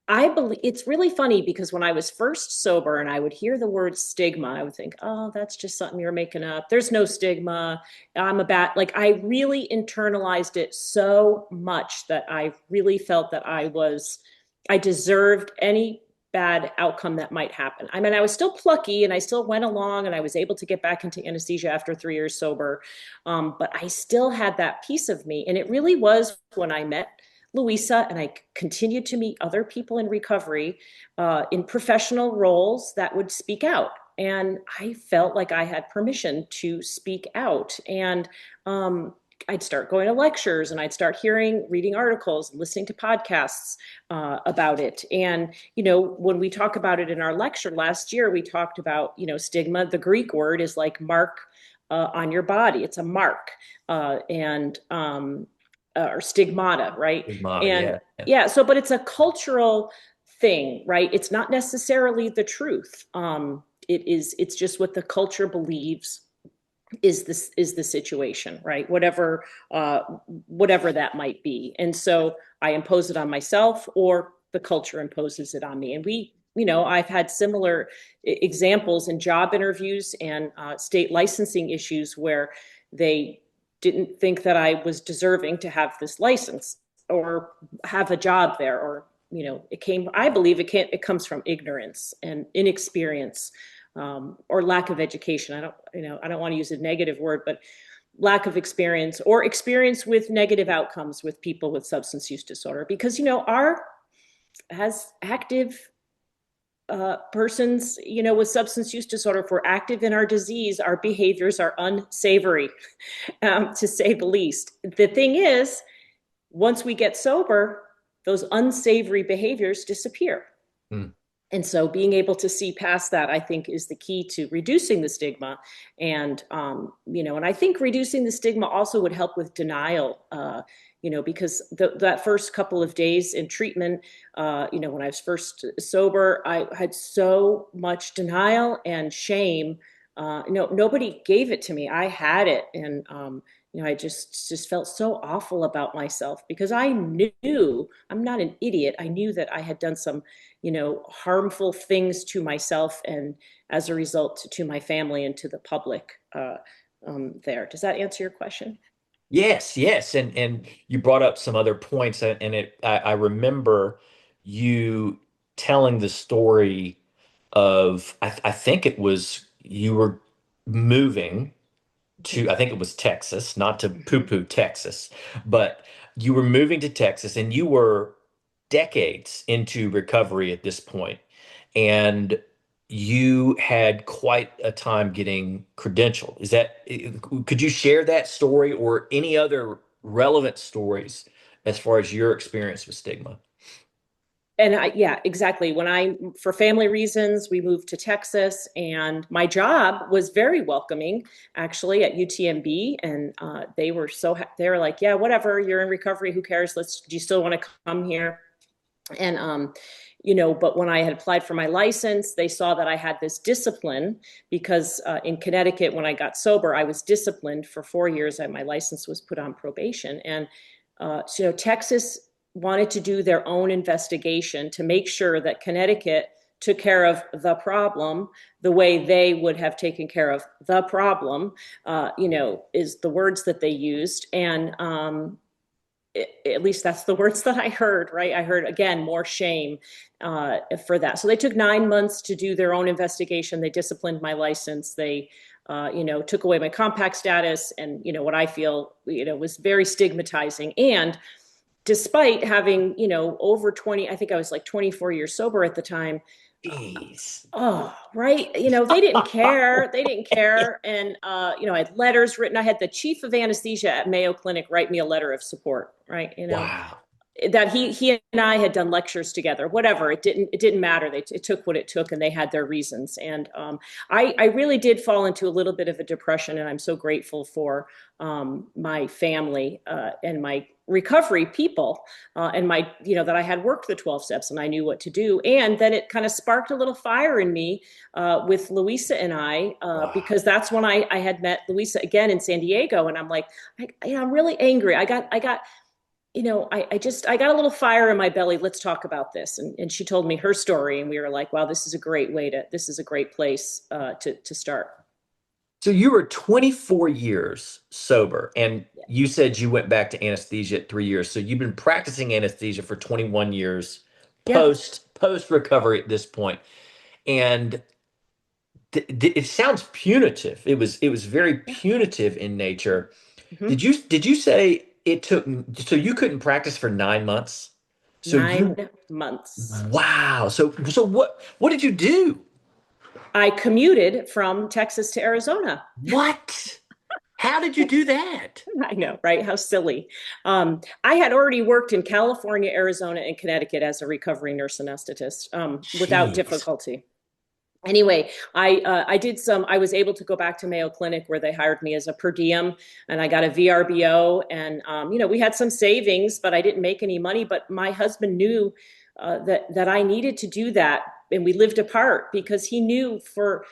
I believe it's really funny because when I was first sober and I would hear the word stigma, I would think, oh, that's just something you're making up. There's no stigma. I'm a bad, like, I really internalized it so much that I really felt that I deserved any bad outcome that might happen. I mean, I was still plucky and I still went along and I was able to get back into anesthesia after 3 years sober. But I still had that piece of me. And it really was when I met Louisa, and I continued to meet other people in recovery in professional roles that would speak out. And I felt like I had permission to speak out. And I'd start going to lectures and I'd start reading articles, listening to podcasts about it. And, when we talk about it in our lecture last year, we talked about, stigma. The Greek word is like mark on your body, it's a mark. And or stigmata, right? Stigmata, And yeah. Yeah. yeah, so but it's a cultural thing, right? It's not necessarily the truth. It's just what the culture believes is the situation, right? Whatever that might be. And so I impose it on myself or the culture imposes it on me. And I've had similar examples in job interviews and state licensing issues where they didn't think that I was deserving to have this license or have a job there, or I believe it comes from ignorance and inexperience, or lack of education. I don't want to use a negative word, but lack of experience or experience with negative outcomes with people with substance use disorder. Because our as active persons, with substance use disorder, if we're active in our disease, our behaviors are unsavory, to say the least. The thing is, once we get sober, those unsavory behaviors disappear. Mm. And so being able to see past that, I think, is the key to reducing the stigma. And, and I think reducing the stigma also would help with denial, because that first couple of days in treatment, when I was first sober, I had so much denial and shame. Nobody gave it to me. I had it. And, I just felt so awful about myself because I knew I'm not an idiot. I knew that I had done some harmful things to myself and as a result to my family and to the public there. Does that answer your question? Yes, yes, and you brought up some other points, and I remember you telling the story of I think it was you were moving to, I think it was Texas, not to Mhm. poo-poo Texas, but you were moving to Texas and you were decades into recovery at this point, and you had quite a time getting credentialed. Could you share that story or any other relevant stories as far as your experience with stigma? And yeah, exactly. For family reasons, we moved to Texas, and my job was very welcoming, actually, at UTMB. And they were like, yeah, whatever, you're in recovery, who cares? Do you still want to come here? And, but when I had applied for my license, they saw that I had this discipline because in Connecticut, when I got sober, I was disciplined for 4 years and my license was put on probation. And Texas wanted to do their own investigation to make sure that Connecticut took care of the problem the way they would have taken care of the problem, is the words that they used. And at least that's the words that I heard, right? I heard, again, more shame for that. So they took 9 months to do their own investigation. They disciplined my license. They, took away my compact status and, what I feel, was very stigmatizing. And despite having, over 20, I think I was like 24 years sober at the time. Jeez. Oh, right. They didn't care. They didn't care. And, I had letters written. I had the chief of anesthesia at Mayo Clinic write me a letter of support, right? Wow. That he and I had done lectures together, whatever. It didn't matter. It took what it took, and they had their reasons. And I really did fall into a little bit of a depression, and I'm so grateful for my family and my recovery people and my, that I had worked the 12 steps and I knew what to do. And then it kind of sparked a little fire in me with Louisa and I, Wow. because that's when I had met Louisa again in San Diego. And I'm like, I'm really angry. I got I got a little fire in my belly. Let's talk about this. And she told me her story, and we were like, wow, this is a great place to start. So you were 24 years sober, and Yeah. you said you went back to anesthesia at 3 years. So you've been practicing anesthesia for 21 years Yeah. post recovery at this point. And it sounds punitive. It was very punitive in nature. Hmm. Did you say it took so you couldn't practice for 9 months? So you 9 months. wow. So what did you do? I commuted from Texas to Arizona. What? How did you do that? I know, right? How silly. I had already worked in California, Arizona, and Connecticut as a recovery nurse anesthetist without Jeez. difficulty. Anyway, I was able to go back to Mayo Clinic where they hired me as a per diem, and I got a VRBO. And, we had some savings, but I didn't make any money. But my husband knew that I needed to do that. And we lived apart because he knew for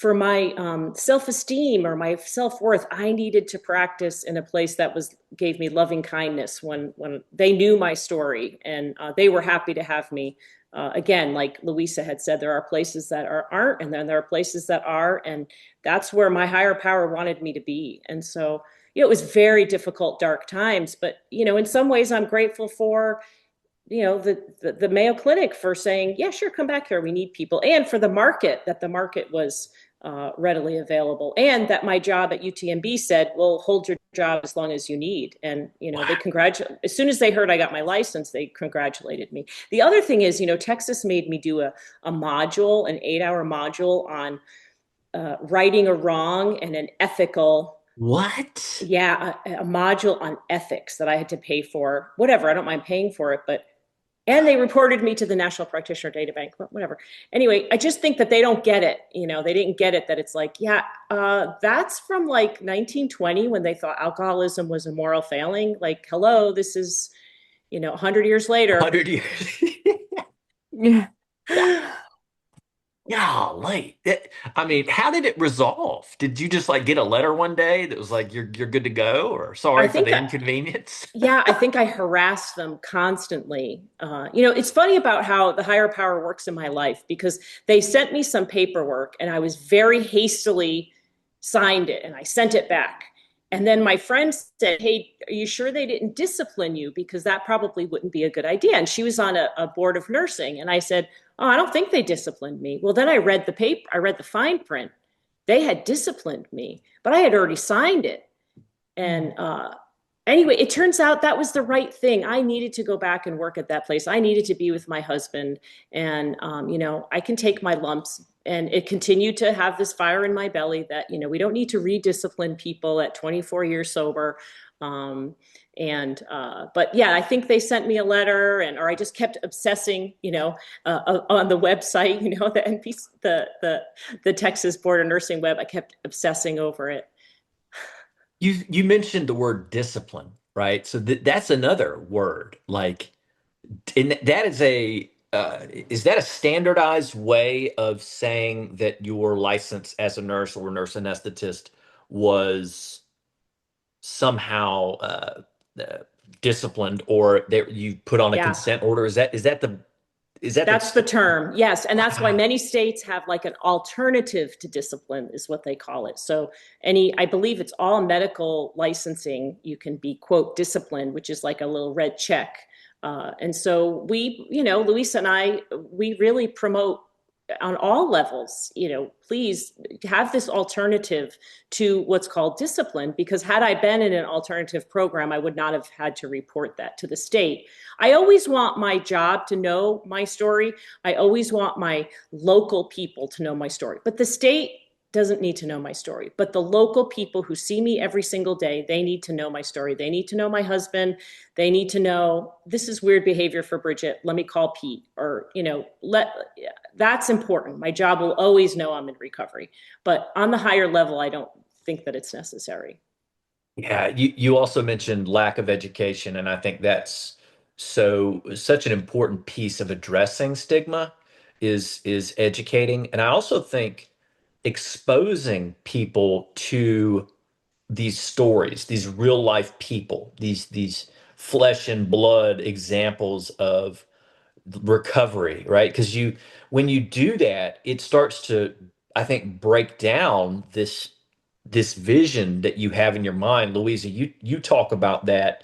my self-esteem or my self-worth, I needed to practice in a place that gave me loving kindness when they knew my story, and they were happy to have me. Again, like Louisa had said, there are places that aren't, and then there are places that are, and that's where my higher power wanted me to be. And so, it was very difficult, dark times, but in some ways, I'm grateful for the Mayo Clinic for saying, yeah, sure, come back here. We need people, and for the market that the market was readily available, and that my job at UTMB said, "Well, hold your job as long as you need." And they Wow. congratulate as soon as they heard I got my license, they congratulated me. The other thing is, Texas made me do a module, an 8-hour module on righting a wrong and an ethical. What? Yeah, a module on ethics that I had to pay for. Whatever, I don't mind paying for it, but and they reported me to the National Practitioner Data Bank, but whatever. Anyway, I just think that they don't get it. They didn't get it that it's like, yeah, that's from like 1920 when they thought alcoholism was a moral failing. Like, hello, this is, 100 years later. 100 years. Yeah. Yeah. Golly. I mean, how did it resolve? Did you just like get a letter one day that was like you're good to go, or I sorry for think the inconvenience? Yeah, I think I harassed them constantly. It's funny about how the higher power works in my life because they sent me some paperwork and I was very hastily signed it and I sent it back. And then my friend said, hey, are you sure they didn't discipline you? Because that probably wouldn't be a good idea. And she was on a board of nursing. And I said, oh, I don't think they disciplined me. Well, then I read the paper, I read the fine print. They had disciplined me, but I had already signed it. And anyway, it turns out that was the right thing. I needed to go back and work at that place. I needed to be with my husband. And, I can take my lumps. And it continued to have this fire in my belly that, we don't need to rediscipline people at 24 years sober. Um, but yeah, I think they sent me a letter, or I just kept obsessing, on the website, the NPC, the Texas Board of Nursing web. I kept obsessing over it. You mentioned the word discipline, right? So that's another word. Like, and that is that a standardized way of saying that your license as a nurse or nurse anesthetist was somehow uh, disciplined, or that you put on a Yeah. consent order? Is that the That's the term. Yes. And that's why wow? many states have like an alternative to discipline, is what they call it. So, I believe it's all medical licensing. You can be, quote, disciplined, which is like a little red check. And so Louisa and I, we really promote on all levels, please have this alternative to what's called discipline, because had I been in an alternative program, I would not have had to report that to the state. I always want my job to know my story. I always want my local people to know my story. But the state doesn't need to know my story. But the local people who see me every single day, they need to know my story. They need to know my husband. They need to know this is weird behavior for Bridget. Let me call Pete. Or, that's important. My job will always know I'm in recovery. But on the higher level, I don't think that it's necessary. Yeah, you also mentioned lack of education, and I think that's such an important piece of addressing stigma is educating. And I also think exposing people to these stories, these real life people, these flesh and blood examples of recovery, right? Because when you do that, it starts to, I think, break down this vision that you have in your mind. Louisa, you talk about that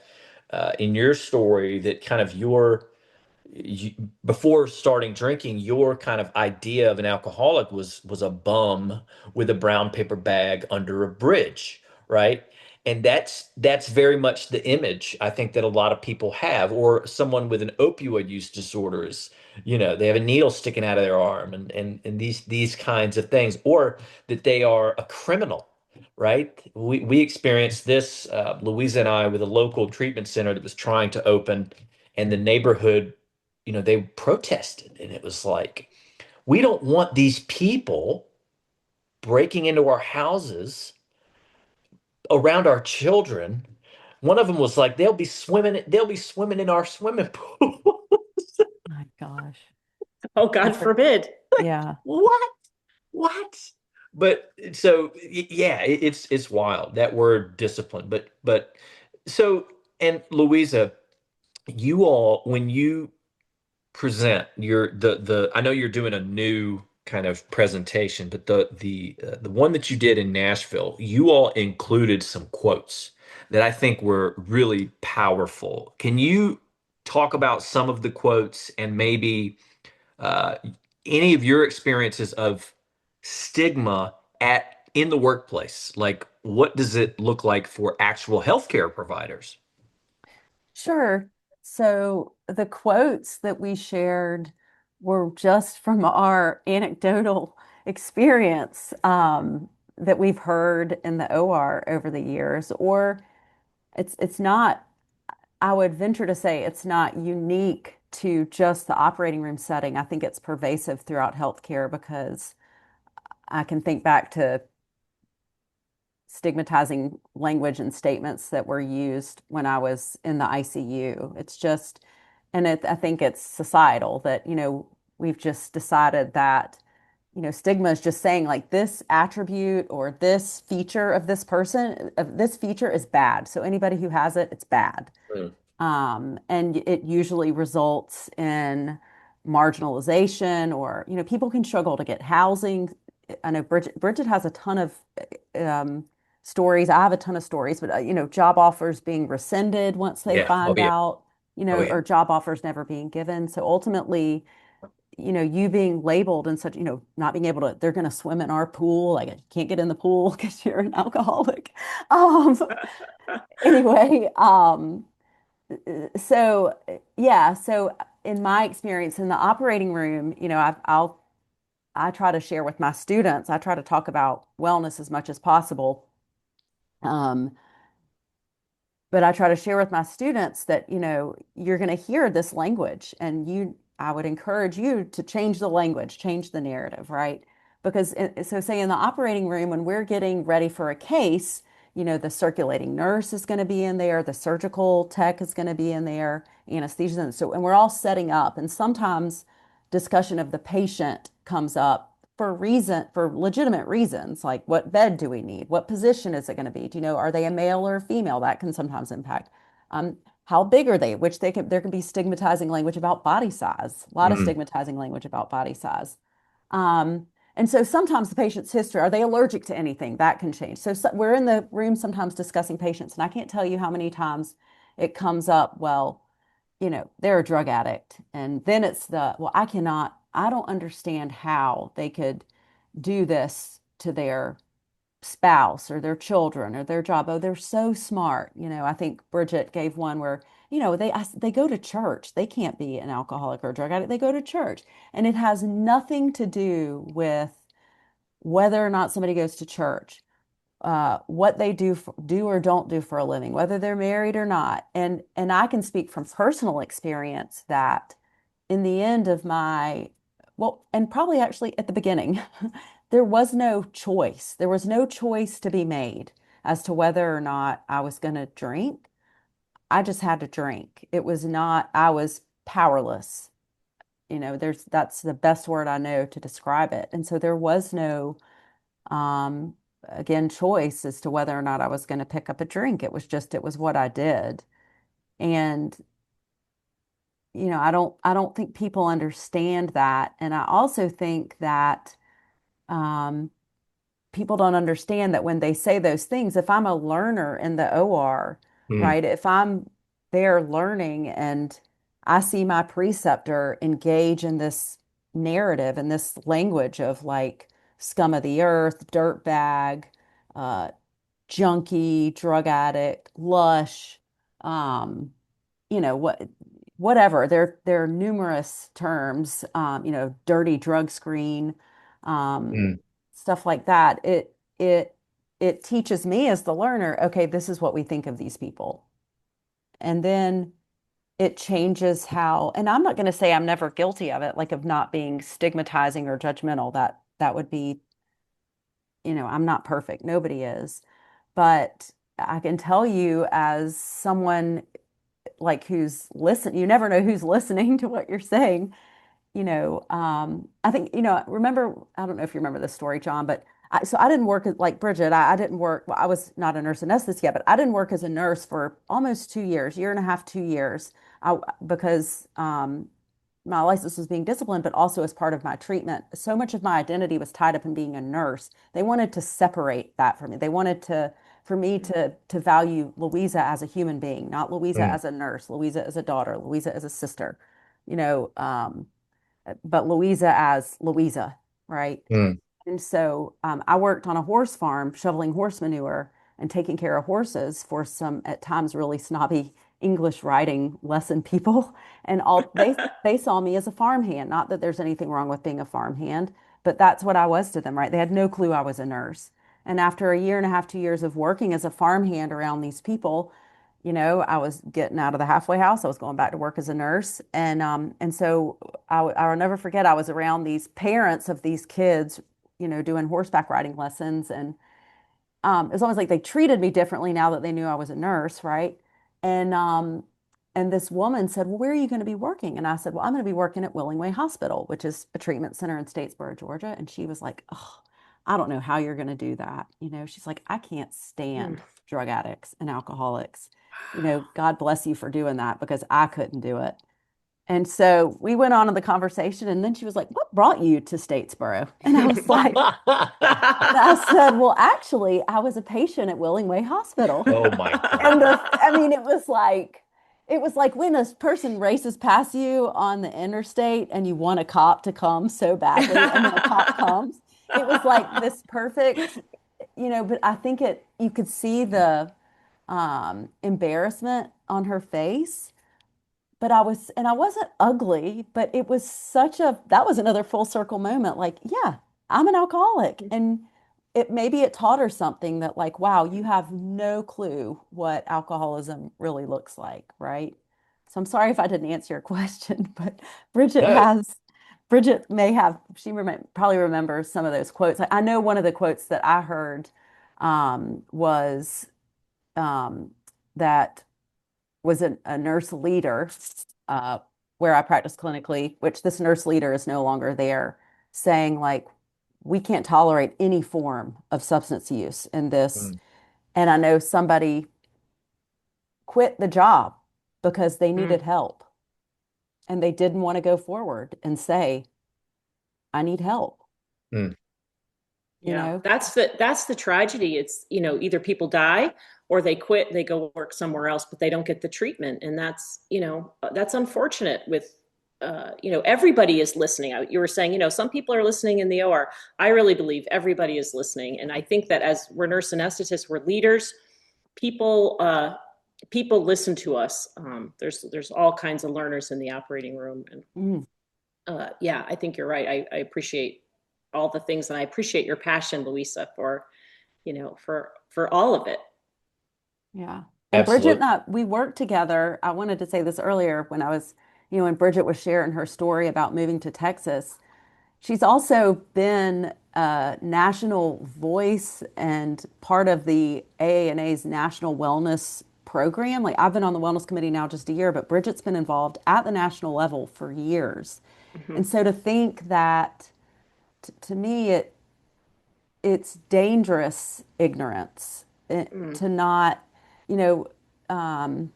in your story, that kind of you, before starting drinking, your kind of idea of an alcoholic was a bum with a brown paper bag under a bridge, right? And that's very much the image I think that a lot of people have, or someone with an opioid use disorder is, they have a needle sticking out of their arm, and these kinds of things, or that they are a criminal, right? We experienced this, Louisa and I, with a local treatment center that was trying to open, and the neighborhood, they protested, and it was like, we don't want these people breaking into our houses around our children. One of them was like, they'll be swimming in our swimming pool. My gosh. Oh, God That's a, forbid. Like, yeah. What? What? But so yeah, it's wild, that word discipline. But so, and Louisa, you all, when you present the I know you're doing a new kind of presentation, but the one that you did in Nashville, you all included some quotes that I think were really powerful. Can you talk about some of the quotes, and maybe uh, any of your experiences of stigma at in the workplace? Like, what does it look like for actual healthcare providers? Sure. So the quotes that we shared were just from our anecdotal experience that we've heard in the OR over the years, or it's not, I would venture to say it's not unique to just the operating room setting. I think it's pervasive throughout healthcare because I can think back to stigmatizing language and statements that were used when I was in the ICU. It's just, I think it's societal that, we've just decided that, stigma is just saying like this attribute or this feature of this person, of this feature is bad. So anybody who has it, it's bad. Mm. And it usually results in marginalization, or, people can struggle to get housing. I know Bridget has a ton of um, stories. I have a ton of stories, but, job offers being rescinded once they Yeah. Oh find yeah. out, Oh yeah. or job offers never being given. So ultimately, you being labeled and such, not being able to, they're going to swim in our pool. Like, you can't get in the pool because you're an alcoholic. Um, anyway, so yeah, so in my experience in the operating room, I try to share with my students. I try to talk about wellness as much as possible. Um, but I try to share with my students that, you're going to hear this language and I would encourage you to change the language, change the narrative, right? Because so say in the operating room, when we're getting ready for a case, the circulating nurse is going to be in there, the surgical tech is going to be in there, anesthesia. And we're all setting up. And sometimes discussion of the patient comes up for legitimate reasons, like what bed do we need? What position is it going to be? Are they a male or a female? That can sometimes impact. How big are they? There can be stigmatizing language about body size, a lot of Mm, stigmatizing language about body size. Um, and so sometimes the patient's history, are they allergic to anything? That can change. So we're in the room sometimes discussing patients, and I can't tell you how many times it comes up, well, they're a drug addict. And then well, I don't understand how they could do this to their spouse or their children or their job. Oh, they're so smart. I think Bridget gave one where, they go to church. They can't be an alcoholic or a drug addict. They go to church. And it has nothing to do with whether or not somebody goes to church, what they do or don't do for a living, whether they're married or not. And I can speak from personal experience that in the end of well, and probably actually at the beginning, there was no choice. There was no choice to be made as to whether or not I was going to drink. I just had to drink. It was not, I was powerless. That's the best word I know to describe it. And so there was no, um, again, choice as to whether or not I was going to pick up a drink. It was what I did. And, I don't think people understand that. And I also think that, um, people don't understand that when they say those things, if I'm a learner in the OR, mm, right, if I'm there learning and I see my preceptor engage in this narrative and this language of like scum of the earth, dirt bag, uh, junkie, drug addict, lush, um, whatever. There are numerous terms, dirty drug screen, um, mm, stuff like that. It teaches me as the learner, okay, this is what we think of these people. And then it changes how, and I'm not going to say I'm never guilty of it, like of not being stigmatizing or judgmental. That would be, I'm not perfect. Nobody is. But I can tell you as someone like who's listen, you never know who's listening to what you're saying. I think, remember, I don't know if you remember this story, John, but so I didn't work like Bridget. I didn't work, well, I was not a nurse anesthetist yet, but I didn't work as a nurse for almost 2 years, year and a half, 2 years, because my license was being disciplined, but also as part of my treatment. So much of my identity was tied up in being a nurse. They wanted to separate that from me. They wanted for me to value Louisa as a human being, not Louisa mm, as a nurse, Louisa as a daughter, Louisa as a sister, you know, um, but Louisa as Louisa, right? mm, And so I worked on a horse farm shoveling horse manure and taking care of horses for some at times really snobby English writing lesson people. And they saw me as a farmhand. Not that there's anything wrong with being a farmhand, but that's what I was to them, right? They had no clue I was a nurse. And after a year and a half, 2 years of working as a farmhand around these people, I was getting out of the halfway house. I was going back to work as a nurse. And so I'll never forget, I was around these parents of these kids, doing horseback riding lessons. And it was almost like they treated me differently now that they knew I was a nurse, right? And um, and this woman said, "Well, where are you going to be working?" And I said, "Well, I'm going to be working at Willingway Hospital, which is a treatment center in Statesboro, Georgia." And she was like, "Oh, I don't know how you're going to do that." She's like, "I can't mm. stand drug addicts and alcoholics. God bless you for doing that because I couldn't do it." And so we went on in the conversation, and then she was like, "What brought you to Statesboro?" And I was like, and I said, "Well, actually, I was a patient at Willingway Hospital." Oh my And God. I mean, it was like when a person races past you on the interstate and you want a cop to come so badly, and then a cop comes. It was like this perfect, but I think you could see the embarrassment on her face. But and I wasn't ugly, but it was that was another full circle moment. Like, yeah, I'm an alcoholic. And it maybe it taught her something that like, wow, you have no clue what alcoholism really looks like, right? So I'm sorry if I didn't answer your question, but Bridget No. has, Bridget may have, probably remembers some of those quotes. I know one of the quotes that I heard was um, that was a nurse leader uh, where I practice clinically, which this nurse leader is no longer there, saying like, we can't tolerate any form of substance use in this. Mm, And I know somebody quit the job because they needed Mm. help and they didn't want to go forward and say, I need help, mm, you Yeah, know? that's the tragedy. It's, either people die or they quit, they go work somewhere else, but they don't get the treatment. And that's unfortunate with everybody is listening. You were saying, some people are listening in the OR. I really believe everybody is listening. And I think that as we're nurse anesthetists, we're leaders, people listen to us. There's all kinds of learners in the operating room. And Mm, yeah, I think you're right. I appreciate all the things, and I appreciate your passion, Louisa, for all of it. yeah. And Bridget and absolutely. I, we worked together. I wanted to say this earlier when I was, when Bridget was sharing her story about moving to Texas. She's also been a national voice and part of the AANA's national wellness program. Like I've been on the wellness committee now just a year, but Bridget's been involved at the national level for years. Mm-hmm. And so to think that to me it's dangerous ignorance Mm. to not, you know, um,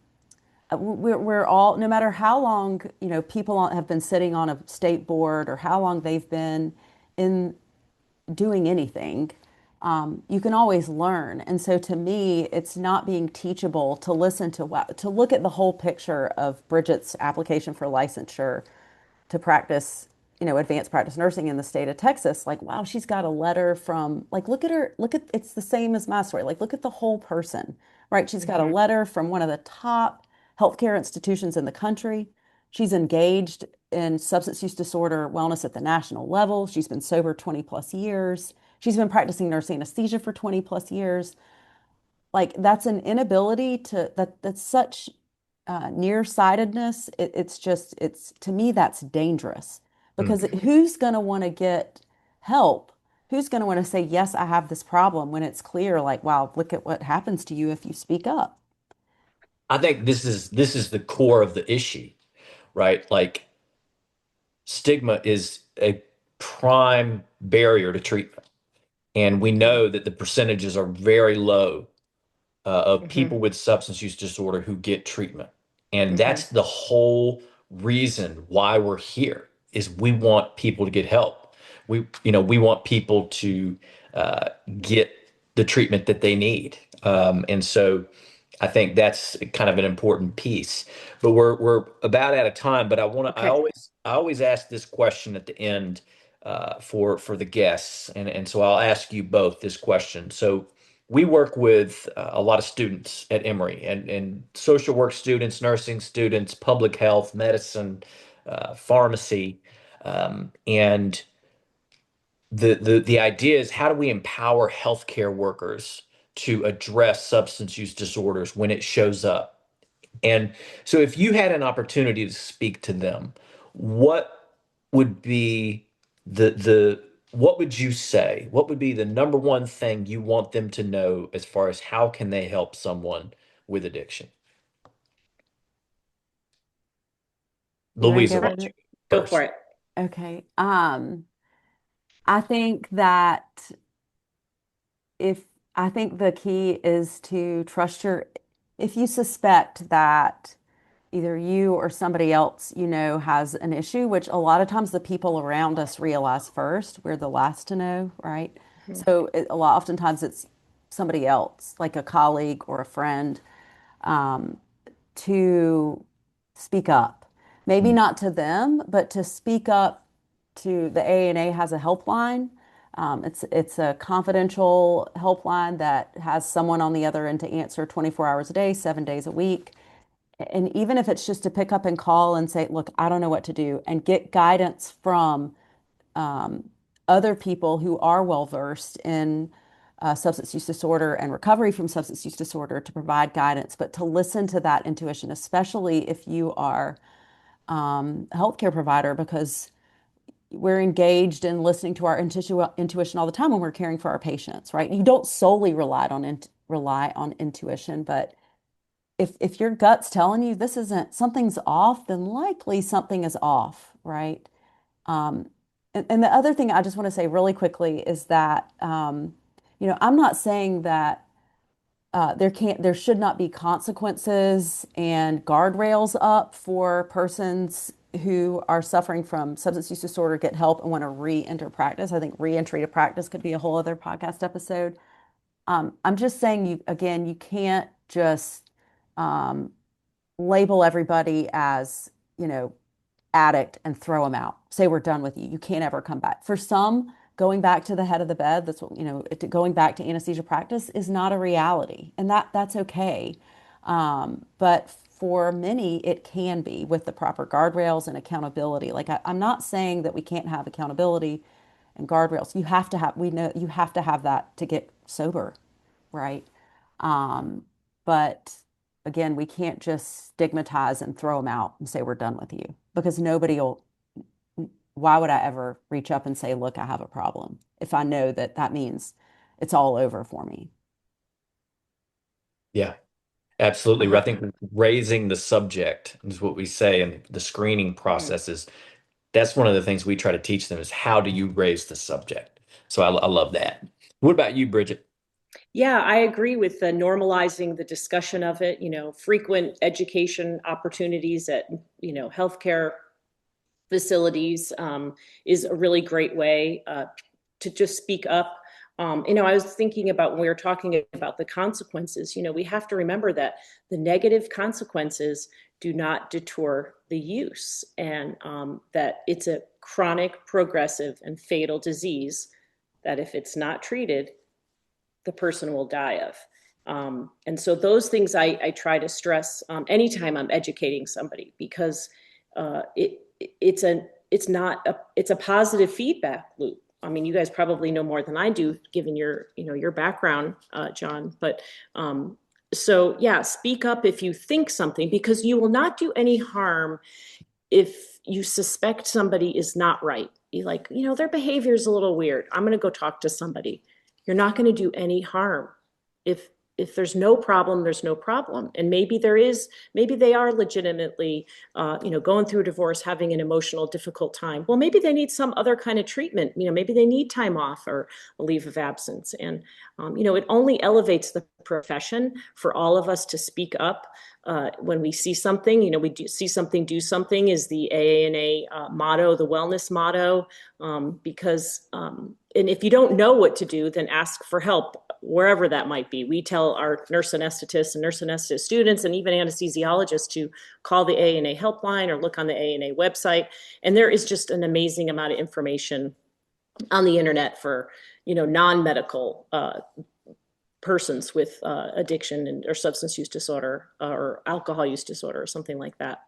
we're all, no matter how long, people have been sitting on a state board or how long they've been in doing anything, you can always learn. And so to me, it's not being teachable to listen to what, to look at the whole picture of Bridget's application for licensure to practice, advanced practice nursing in the state of Texas. Like, wow, she's got a letter from, like, look at her, look at, it's the same as my story. Like, look at the whole person, right? She's got a Mm-hmm. letter from one of the top healthcare institutions in the country. She's engaged in substance use disorder wellness at the national level. She's been sober 20 plus years. She's been practicing nurse anesthesia for 20 plus years. Like that's an inability that's such nearsightedness. It's to me that's dangerous Mm. because who's going to want to get help? Who's going to want to say, yes, I have this problem when it's clear, like, wow, look at what happens to you if you speak up. I think this is the core of the issue, right? Like stigma is a prime barrier to treatment. And we Mm-hmm. know that the percentages are very low of Mm-hmm. people with substance use disorder who get treatment. And Mm-hmm. that's the whole reason why we're here is we want people to get help. We want people to get the treatment that they need. And so I think that's kind of an important piece. But we're about out of time. But I Okay. always ask this question at the end for the guests, and so I'll ask you both this question. So we work with a lot of students at Emory, and social work students, nursing students, public health, medicine, pharmacy, and the idea is how do we empower healthcare workers to address substance use disorders when it shows up? And so if you had an opportunity to speak to them, what would be the what would you say? What would be the number one thing you want them to know as far as how can they help someone with addiction? You want to Louisa, go why right don't you there? go Go for first? it. Okay. I think that if I think the key is to trust if you suspect that either you or somebody else, has an issue, which a lot of times the people around us realize first. We're the last to know, right? Mm-hmm. So oftentimes it's somebody else, like a colleague or a friend, um, to speak up. Maybe Mm, not to them, but to speak up to the ANA has a helpline. It's a confidential helpline that has someone on the other end to answer 24 hours a day, 7 days a week. And even if it's just to pick up and call and say, look, I don't know what to do, and get guidance from um, other people who are well versed in substance use disorder and recovery from substance use disorder to provide guidance, but to listen to that intuition, especially if you are a healthcare provider, because we're engaged in listening to our intuition all the time when we're caring for our patients, right? You don't solely rely on intuition, but if your gut's telling you this isn't something's off, then likely something is off, right? Um, and the other thing I just want to say really quickly is that I'm not saying that there should not be consequences and guardrails up for persons who are suffering from substance use disorder, get help, and want to re-enter practice. I think re-entry to practice could be a whole other podcast episode. I'm just saying you can't just um, label everybody as, you know, addict and throw them out. Say we're done with you. You can't ever come back. For some, going back to the head of the bed, that's what, going back to anesthesia practice is not a reality, and that's okay. But for many, it can be with the proper guardrails and accountability. Like I'm not saying that we can't have accountability and guardrails. We know you have to have that to get sober, right? Um, but again, we can't just stigmatize and throw them out and say we're done with you because nobody will. Why would I ever reach up and say, look, I have a problem if I know that that means it's all over for me? Yeah, absolutely. I Uh-huh. think raising the subject is what we say, and the screening Mm. process is that's one of the things we try to teach them is how do you raise the subject. So I love that. What about you, Bridget? Yeah, I agree with the normalizing the discussion of it, frequent education opportunities at, healthcare facilities is a really great way to just speak up. I was thinking about when we were talking about the consequences, we have to remember that the negative consequences do not deter the use, and that it's a chronic, progressive, and fatal disease that if it's not treated, the person will die of. And so those things I try to stress anytime I'm educating somebody, because it's it's a positive feedback loop. I mean, you guys probably know more than I do, given your background, John. But so yeah, speak up if you think something, because you will not do any harm if you suspect somebody is not right. You like, their behavior is a little weird. I'm going to go talk to somebody. You're not going to do any harm. If if there's no problem, there's no problem. And maybe they are legitimately, going through a divorce, having an emotional difficult time. Well, maybe they need some other kind of treatment. Maybe they need time off or a leave of absence. And, it only elevates the profession for all of us to speak up when we see something. We see something, do something is the AANA motto, the wellness motto, because and if you don't know what to do, then ask for help wherever that might be. We tell our nurse anesthetists and nurse anesthetist students and even anesthesiologists to call the ANA helpline or look on the ANA website. And there is just an amazing amount of information on the internet for, non-medical persons with addiction or substance use disorder or alcohol use disorder or something like that.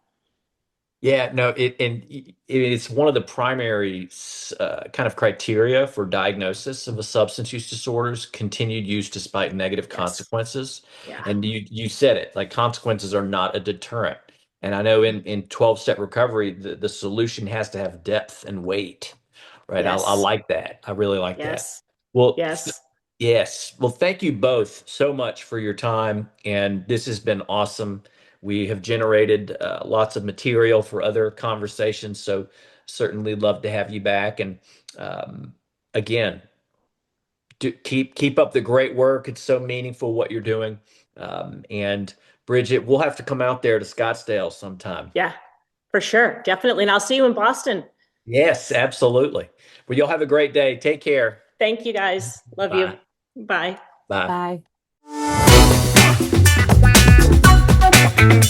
Yeah, no, it's one of the primary kind of criteria for diagnosis of a substance use disorders, continued use despite negative Yes. consequences. Yeah. And you said it, like consequences are not a deterrent. And I know in 12-step recovery, the solution has to have depth and weight, right? I Yes. like that. I really like that. Yes. Well, Yes. yes. Well, thank you both so much for your time. And this has been awesome. We have generated lots of material for other conversations. So certainly love to have you back. And um, again, keep up the great work. It's so meaningful what you're doing. And Bridget, we'll have to come out there to Scottsdale sometime. Yeah, for sure. Definitely. And I'll see you in Boston. Yes, absolutely. Well, you'll have a great day. Take care. Thank you guys. Love you. Bye. Bye. Bye. Bye.